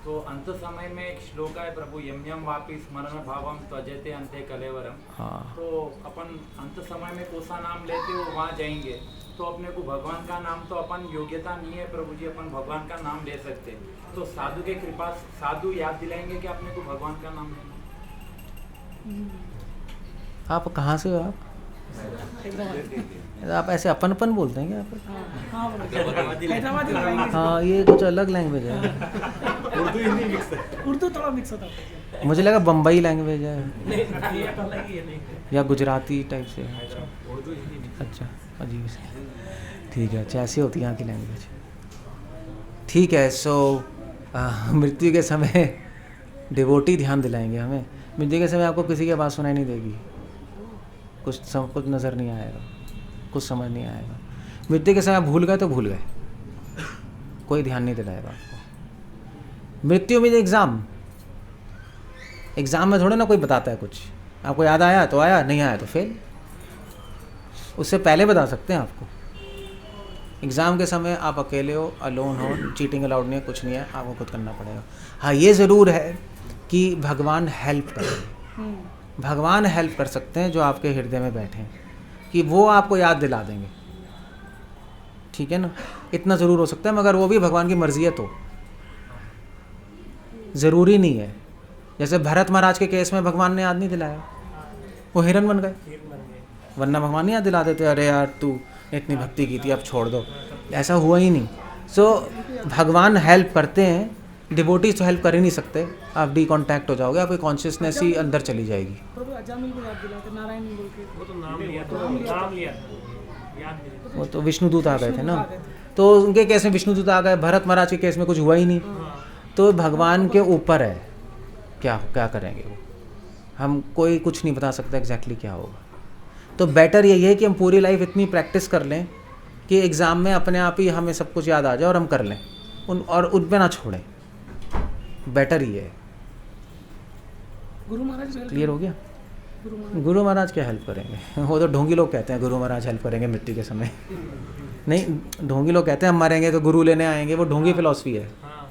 तो अंत समय में एक श्लोक है, प्रभु यम यम वापि स्मरण भावम त्वजते अंते कलेवरम। हाँ, तो अपन अंत समय में कौन सा नाम लेते हो वहाँ जाएंगे, तो अपने को भगवान का नाम तो अपन योग्यता नहीं है प्रभु जी, अपन भगवान का नाम ले सकते। तो साधु के कृपा, साधु याद दिलाएंगे कि अपने को भगवान का नाम लेना। आप कहाँ से हो? आप ऐसे अपन बोलते हैं क्या आप? हाँ, ये कुछ अलग लैंग्वेज है। उर्दू थोड़ा मिक्स होता है। मुझे लगा बम्बई लैंग्वेज है या गुजराती टाइप से। अच्छा, अजीब से। ठीक है, अच्छा ऐसी होती है यहाँ की लैंग्वेज। ठीक है। सो मृत्यु के समय डिवोटी ध्यान दिलाएंगे हमें। मृत्यु के समय आपको किसी की आवाज़ सुनाई नहीं देगी, कुछ नज़र नहीं आएगा, कुछ समझ नहीं आएगा। मृत्यु के समय आप भूल गए तो भूल गए, कोई ध्यान नहीं दिलाएगा आपको। मृत्यु में एग्ज़ाम में थोड़े ना कोई बताता है कुछ। आपको याद आया तो आया, नहीं आया तो फेल। उससे पहले बता सकते हैं आपको। एग्ज़ाम के समय आप अकेले हो, अलोन हो, चीटिंग अलाउड नहीं है, कुछ नहीं है, आपको खुद करना पड़ेगा। हाँ, ये ज़रूर है कि भगवान हेल्प करें, भगवान हेल्प कर सकते हैं जो आपके हृदय में बैठे हैं। कि वो आपको याद दिला देंगे, ठीक है ना, इतना ज़रूर हो सकता है, मगर वो भी भगवान की मर्जी है, तो ज़रूरी नहीं है। जैसे भरत महाराज के केस में भगवान ने याद नहीं दिलाया, वो हिरन बन गए, वरना भगवान नहीं याद दिला देते, अरे यार तू इतनी भक्ति की थी अब छोड़ दो, ऐसा हुआ ही नहीं। सो भगवान हेल्प करते हैं, डिवोटीज तो हेल्प कर ही नहीं सकते, आप डिकॉन्टैक्ट हो जाओगे, आपकी कॉन्शियसनेस ही अंदर चली जाएगी। प्रभु अजामिल को याद दिलाते नारायण बोल के, वो तो नाम लिया था, नाम लिया था, याद नहीं। वो तो विष्णुदूत आ गए थे ना, तो उनके केस में विष्णुदूत आ गए, भरत महाराज के केस में कुछ हुआ ही नहीं। तो भगवान के ऊपर है, क्या क्या करेंगे वो, हम कोई कुछ नहीं बता सकता एग्जैक्टली क्या होगा। तो बेटर यही है कि हम पूरी लाइफ इतनी प्रैक्टिस कर लें कि एग्ज़ाम में अपने आप ही हमें सब कुछ याद आ जाए और हम कर लें, उन पे ना छोड़ें, बेटर ही है। गुरु महाराज क्लियर हो गया? गुरु महाराज गुरु महाराज क्या हेल्प करेंगे, वो तो ढोंगी लोग कहते हैं गुरु महाराज हेल्प करेंगे मृत्यु के समय। नहीं, ढोंगी लोग कहते हैं हम मरेंगे तो गुरु लेने आएंगे, वो ढोंगी फिलॉसफी है। हाँ,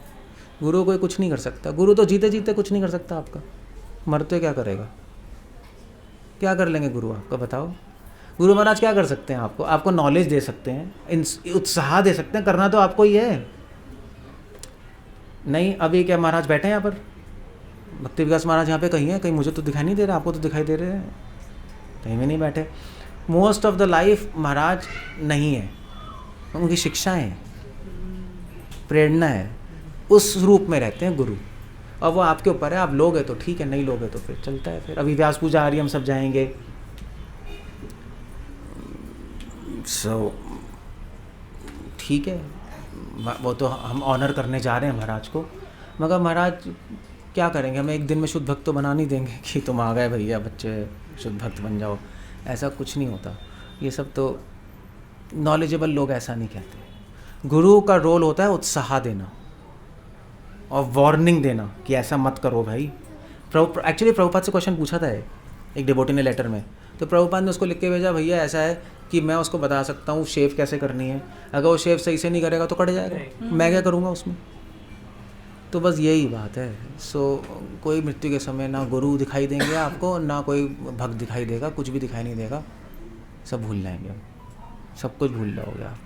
गुरु कोई कुछ नहीं कर सकता, गुरु तो जीते जीते कुछ नहीं कर सकता आपका, मरते क्या करेगा, क्या कर लेंगे गुरु आपका, बताओ। गुरु महाराज क्या कर सकते हैं आपको, आपको नॉलेज दे सकते हैं, उत्साह दे सकते हैं, करना तो आपको ही है। नहीं, अभी क्या महाराज बैठे हैं यहाँ पर, भक्ति विकास महाराज यहाँ पे कहीं हैं, कहीं मुझे तो दिखाई नहीं दे रहा, आपको तो दिखाई दे रहे हैं, कहीं में नहीं बैठे। मोस्ट ऑफ द लाइफ महाराज नहीं है, उनकी शिक्षाएं हैं, प्रेरणा है, उस रूप में रहते हैं गुरु। अब वो आपके ऊपर है, आप लोग हैं तो ठीक है, नहीं लोग हैं तो फिर चलता है। फिर अभी व्यास पूजा आ रही है, हम सब जाएंगे, सो ठीक है, वो तो हम ऑनर करने जा रहे हैं महाराज को, मगर महाराज क्या करेंगे, हमें एक दिन में शुद्ध भक्त तो बना नहीं देंगे कि तुम आ गए भैया बच्चे शुद्ध भक्त बन जाओ, ऐसा कुछ नहीं होता। ये सब तो नॉलेजेबल लोग ऐसा नहीं कहते। गुरु का रोल होता है उत्साह देना और वार्निंग देना कि ऐसा मत करो भाई। एक्चुअली प्रभुपाद से क्वेश्चन पूछा था एक डिवोटी ने लेटर में, तो प्रभुपाद ने उसको लिख के भेजा, भैया ऐसा है कि मैं उसको बता सकता हूँ शेव कैसे करनी है, अगर वो शेव सही से नहीं करेगा तो कट जाएगा, मैं क्या करूँगा उसमें। तो बस यही बात है। सो कोई मृत्यु के समय ना गुरु दिखाई देंगे आपको, ना कोई भक्त दिखाई देगा, कुछ भी दिखाई नहीं देगा, सब भूल जाएंगे हम, सब कुछ भूल जाओगे आप,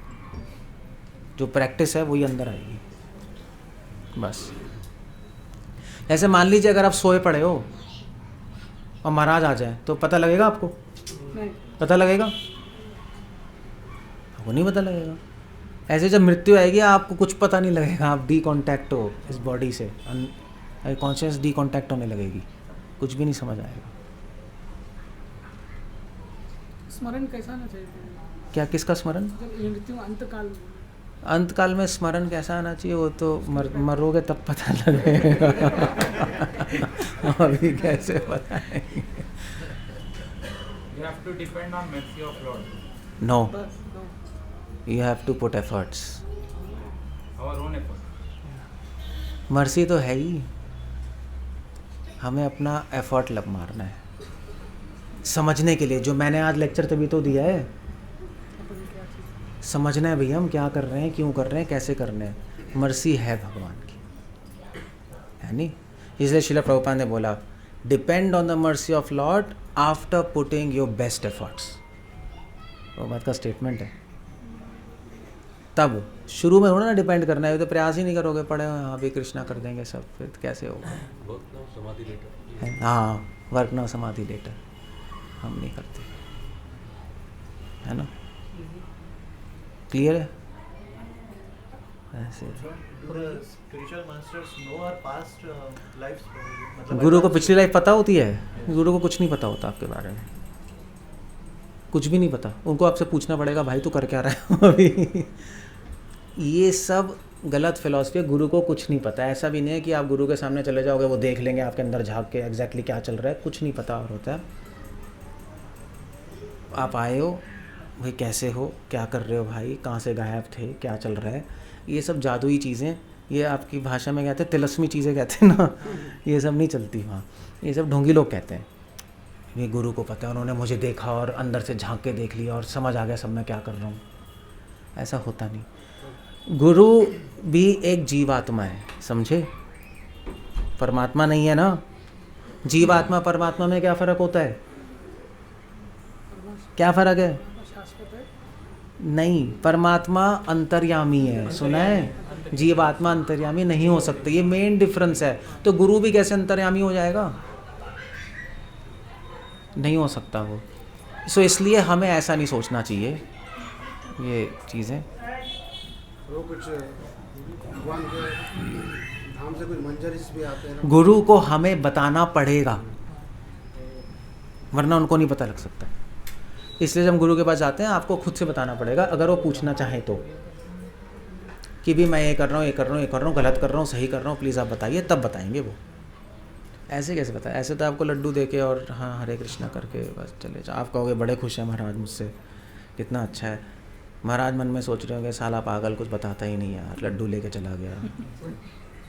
जो प्रैक्टिस है वही अंदर आएगी बस। ऐसे मान लीजिए अगर आप सोए पड़े हो और महाराज आ जाए तो पता लगेगा आपको, नहीं, पता लगेगा आपको, नहीं पता लगेगा। ऐसे जब मृत्यु आएगी आपको कुछ पता नहीं लगेगा, आप डिकॉन्टैक्ट हो इस बॉडी से, कॉन्शियस डिकॉन्टैक्ट होने लगेगी, कुछ भी नहीं समझ आएगा। स्मरण कैसा आना चाहिए, क्या, किसका स्मरण? जब ये मृत्यु अंतकाल, अंतकाल में स्मरण कैसा आना चाहिए, वो तो मरोगे तब पता लगेगा। अभी कैसे बताएंगे। you have to depend on mercy of Lord, no, बस no, you have to put efforts. our own effort. Mercy तो है ही, हमें अपना एफर्ट लग मारना है समझने के लिए। जो मैंने आज लेक्चर तभी तो दिया है, अपन क्या चीज़, समझना है भैया हम क्या कर रहे हैं, क्यों कर रहे हैं, कैसे करने हैं। मर्सी है भगवान की, है नहीं? इसलिए श्रील प्रभुपाद ने बोला depend on the mercy of Lord after putting your best efforts. वो बात का स्टेटमेंट है। तब शुरू में थोड़ा ना डिपेंड करना है, तो प्रयास ही नहीं करोगे, पढ़े हाँ भी कृष्णा कर देंगे सब, फिर कैसे होगा। हाँ, वर्क नाउ समाधि लेटर हम नहीं करते, है ना? क्लियर है? ऐसे गुरु को पिछली लाइफ पता होती है? गुरु को कुछ नहीं पता होता आपके बारे में, कुछ भी नहीं पता। उनको आपसे पूछना पड़ेगा भाई तू कर क्या रहा है अभी। ये सब गलत फिलॉसफी है। गुरु को कुछ नहीं पता। ऐसा भी नहीं है कि आप गुरु के सामने चले जाओगे वो देख लेंगे आपके अंदर झाँक के एग्जैक्टली क्या चल रहा है, कुछ नहीं पता और होता है। आप आए हो भाई, कैसे हो, क्या कर रहे हो भाई, कहाँ से गायब थे, क्या चल रहा है, ये सब जादुई चीज़ें, ये आपकी भाषा में कहते हैं तिलस्मी चीज़ें कहते हैं ना, ये सब नहीं चलती वहाँ। ये सब ढोंगी लोग कहते हैं। ये गुरु को पता है, उन्होंने मुझे देखा और अंदर से झांक के देख लिया और समझ आ गया सब मैं क्या कर रहा हूँ। ऐसा होता नहीं। गुरु भी एक जीवात्मा है, समझे? परमात्मा नहीं है ना। जीवात्मा परमात्मा में क्या फ़र्क होता है? क्या फ़र्क है? शाश्वत है। नहीं, परमात्मा अंतर्यामी है, सुना है? जीवात्मा अंतर्यामी नहीं हो सकते, ये मेन डिफरेंस है। तो गुरु भी कैसे अंतर्यामी हो जाएगा? नहीं हो सकता वो। सो इसलिए हमें ऐसा नहीं सोचना चाहिए ये चीज़ें। वो कुछ भगवान के धाम से कुछ मंजरिस भी आते हैं ना। गुरु को हमें बताना पड़ेगा, वरना उनको नहीं पता लग सकता। इसलिए जब गुरु के पास जाते हैं आपको खुद से बताना पड़ेगा, अगर वो पूछना चाहें तो, कि भी मैं ये कर रहा हूँ, ये कर रहा हूँ, ये कर रहा हूँ, गलत कर रहा हूँ, सही कर रहा हूँ, प्लीज़ आप बताइए, तब बताएंगे वो। ऐसे कैसे बताए? ऐसे तो आपको लड्डू दे के और हाँ हरे कृष्णा करके बस चले जाओ। आप कहोगे बड़े खुश हैं महाराज मुझसे, कितना अच्छा है। महाराज मन में सोच रहे होंगे साला पागल, कुछ बताता ही नहीं यार, लड्डू लेके चला गया,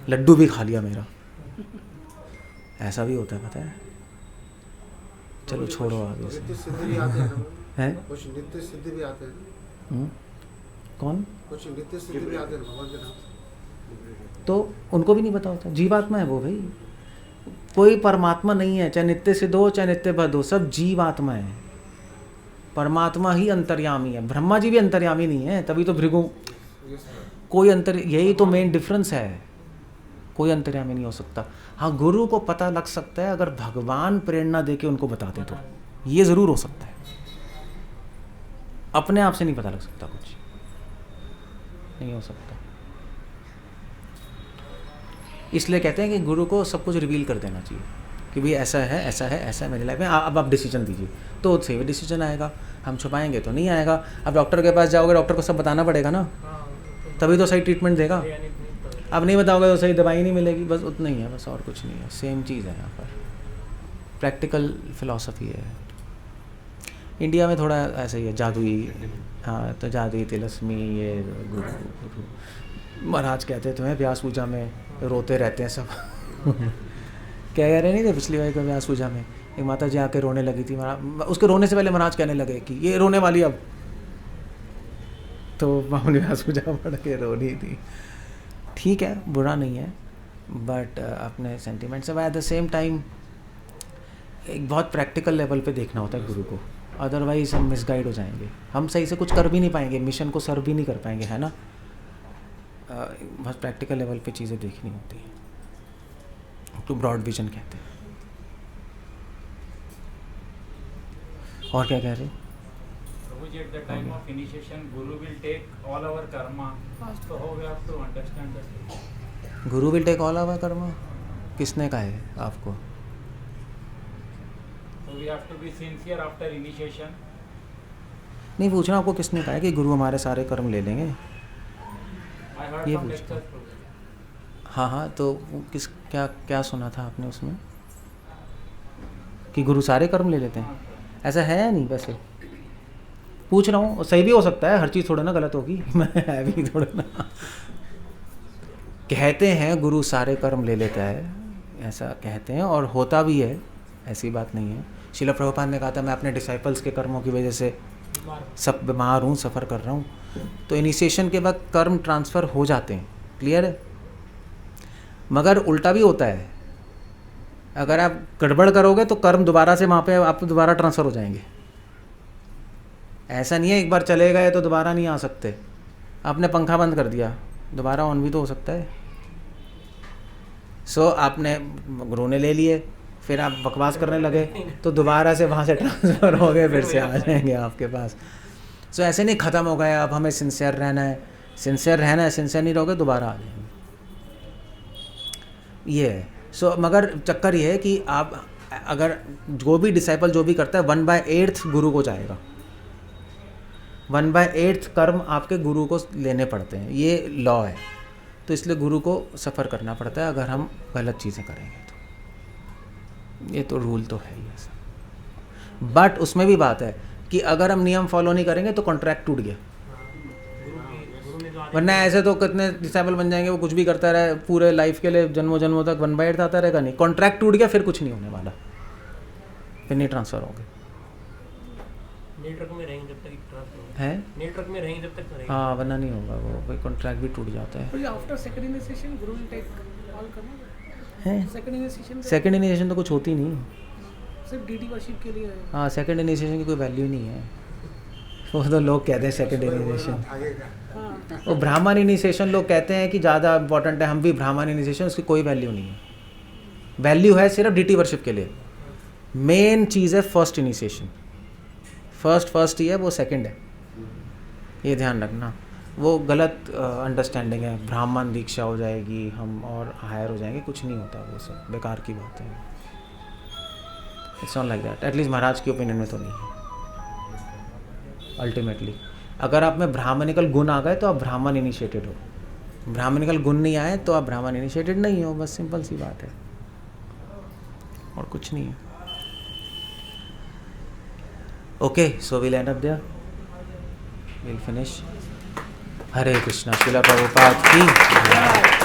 लड्डू भी खा लिया मेरा। ऐसा भी होता है, पता है। चलो छोड़ो आगे नित्य से। सिद्धि भी आते हैं ना। हैं? कुछ नित्य सिद्धि भी आते हैं। कौन? कुछ नित्य सिद्धि भी आते हैं भगवान के नाम से। तो उनको भी नहीं पता होता। जीवात्मा है वो भाई, कोई परमात्मा नहीं है, चाहे नित्य सिद्ध हो चाहे नित्य बद्ध हो, सब जीवात्मा है। परमात्मा ही अंतर्यामी है। ब्रह्मा जी भी अंतर्यामी नहीं है, तभी तो भृगु कोई यही तो मेन डिफरेंस है। कोई अंतर्यामी नहीं हो सकता। हाँ, गुरु को पता लग सकता है अगर भगवान प्रेरणा दे के उनको बताते तो, ये ज़रूर हो सकता है। अपने आप से नहीं पता लग सकता, कुछ नहीं हो सकता। इसलिए कहते हैं कि गुरु को सब कुछ रिवील कर देना चाहिए कि भाई ऐसा है, ऐसा है, ऐसा है मेरी लाइफ में, अब आप डिसीजन दीजिए, तो सही डिसीजन आएगा। हम छुपाएंगे तो नहीं आएगा। अब डॉक्टर के पास जाओगे, डॉक्टर को सब बताना पड़ेगा ना, तभी तो सही ट्रीटमेंट देगा। अब नहीं बताओगे तो सही दवाई नहीं मिलेगी, बस उतना ही है, बस और कुछ नहीं है। सेम चीज़ है यहाँ पर, प्रैक्टिकल फिलॉसफी है। इंडिया में थोड़ा ऐसा ही है, जादुई। हाँ, तो जादुई तिलस्मी, ये गुरु महाराज कहते थे व्यास पूजा में रोते रहते हैं सब। क्या कह रहे नहीं थे पिछली बार को व्यास पूजा में एक माता जी आके रोने लगी थी, महाराज उसके रोने से पहले महाराज कहने लगे कि ये रोने वाली अब, तो मामूली व्यास पूजा पढ़ के रो रही थी। ठीक है, बुरा नहीं है, बट अपने सेंटिमेंट से एट द सेम टाइम एक बहुत प्रैक्टिकल लेवल पे देखना होता है गुरु को, अदरवाइज हम मिसगाइड हो जाएंगे, हम सही से कुछ कर भी नहीं पाएंगे, मिशन को सर्व भी नहीं कर पाएंगे, है ना। बहुत प्रैक्टिकल लेवल पे चीज़ें देखनी होती हैं, तो ब्रॉड विजन कहते हैं। और क्या कह रहे? प्रभु जी, at the time of initiation, Guru will take all our karma. So how we have to understand that? Guru will take all our karma, किसने कहा है आपको? So we have to be sincere after initiation. नहीं पूछना आपको किसने कहा है कि गुरु हमारे सारे कर्म ले लेंगे। I heard ये from पूछता lectures, Prabhu. हाँ हाँ, तो वो क्या सुना था आपने उसमें कि गुरु सारे कर्म ले लेते हैं? ऐसा है या नहीं? वैसे पूछ रहा हूँ, सही भी हो सकता है, हर चीज़ थोड़ा ना गलत होगी। मैं है भी थोड़ा ना। कहते हैं गुरु सारे कर्म ले लेता है, ऐसा कहते हैं और होता भी है, ऐसी बात नहीं है। श्रील प्रभुपाद ने कहा था मैं अपने डिसाइपल्स के कर्मों की वजह से सब बीमार हूँ, सफ़र कर रहा हूँ। तो इनिशिएशन के बाद कर्म ट्रांसफ़र हो जाते हैं, क्लियर है। मगर उल्टा भी होता है, अगर आप गड़बड़ करोगे तो कर्म दोबारा से वहाँ पे आप दोबारा ट्रांसफ़र हो जाएंगे। ऐसा नहीं है एक बार चले गए तो दोबारा नहीं आ सकते। आपने पंखा बंद कर दिया, दोबारा ऑन भी तो हो सकता है। सो आपने गुरु ने ले लिए, फिर आप बकवास करने लगे तो दोबारा से वहाँ से ट्रांसफ़र हो गए, फिर से आ जाएंगे आपके पास। सो ऐसे नहीं ख़त्म हो गए, अब हमें सिंसियर रहना है, सिंसियर रहना है, सिंसियर नहीं रहोगे दोबारा आ जाएंगे, ये है। सो मगर चक्कर ये है कि आप अगर जो भी डिसाइपल जो भी करता है 1/8 गुरु को जाएगा, 1/8 कर्म आपके गुरु को लेने पड़ते हैं, ये लॉ है। तो इसलिए गुरु को सफ़र करना पड़ता है अगर हम गलत चीज़ें करेंगे तो, ये तो रूल तो है ही ऐसा। बट उसमें भी बात है कि अगर हम नियम फॉलो नहीं करेंगे तो कॉन्ट्रैक्ट टूट गया, वरना ऐसे तो कितने डिसाइबल बन जाएंगे, वो कुछ भी करता रहे पूरे लाइफ के लिए, जन्मों जन्मों तक 1/8 आता रहेगा। नहीं, कॉन्ट्रैक्ट टूट गया, फिर कुछ नहीं होने वाला, फिर नहीं ट्रांसफ़र होंगे। नेटवर्क में रहेंगे जब तक ट्रांसफर है, नेटवर्क में रहेंगे जब तक रहेंगे। हाँ, वरना नहीं होगा, वो भाई कॉन्ट्रैक्ट भी टूट जाता है। After second initiation Guru will take all Karma हैं सेकंड इनिशिएशन सेकंड इनिशिएशन तो कुछ होती नहीं, सिर्फ डीटी वर्शिप के लिए है। हाँ, सेकंड इनिशिएशन की कोई वैल्यू नहीं है। वो तो लोग कहते हैं सेकंड इनिशिएशन, आगे का हाँ वो ब्राह्मण इनिशिएशन लोग कहते हैं कि ज़्यादा इंपॉर्टेंट है, हम भी ब्राह्मण इनिशिएशन, उसकी कोई वैल्यू नहीं है। वैल्यू है सिर्फ डीटी वर्शिप के लिए। मेन चीज़ है फर्स्ट इनिशिएशन, फर्स्ट ही है, वो सेकंड है, ये ध्यान रखना। वो गलत अंडरस्टैंडिंग है, ब्राह्मण दीक्षा हो जाएगी हम और हायर हो जाएंगे, कुछ नहीं होता, वो सब बेकार की बात है। It's not like that, at least महाराज की ओपिनियन में तो नहीं है। अल्टीमेटली अगर आप में ब्राह्मणिकल गुण आ गए तो आप ब्राह्मण इनिशिएटेड हो, ब्राह्मणिकल गुण नहीं आए तो आप ब्राह्मण इनिशिएटेड नहीं हो, बस सिंपल सी बात है, और कुछ नहीं है। Okay, so will end up there, will finish. Hare Krishna. Srila Prabhupada की।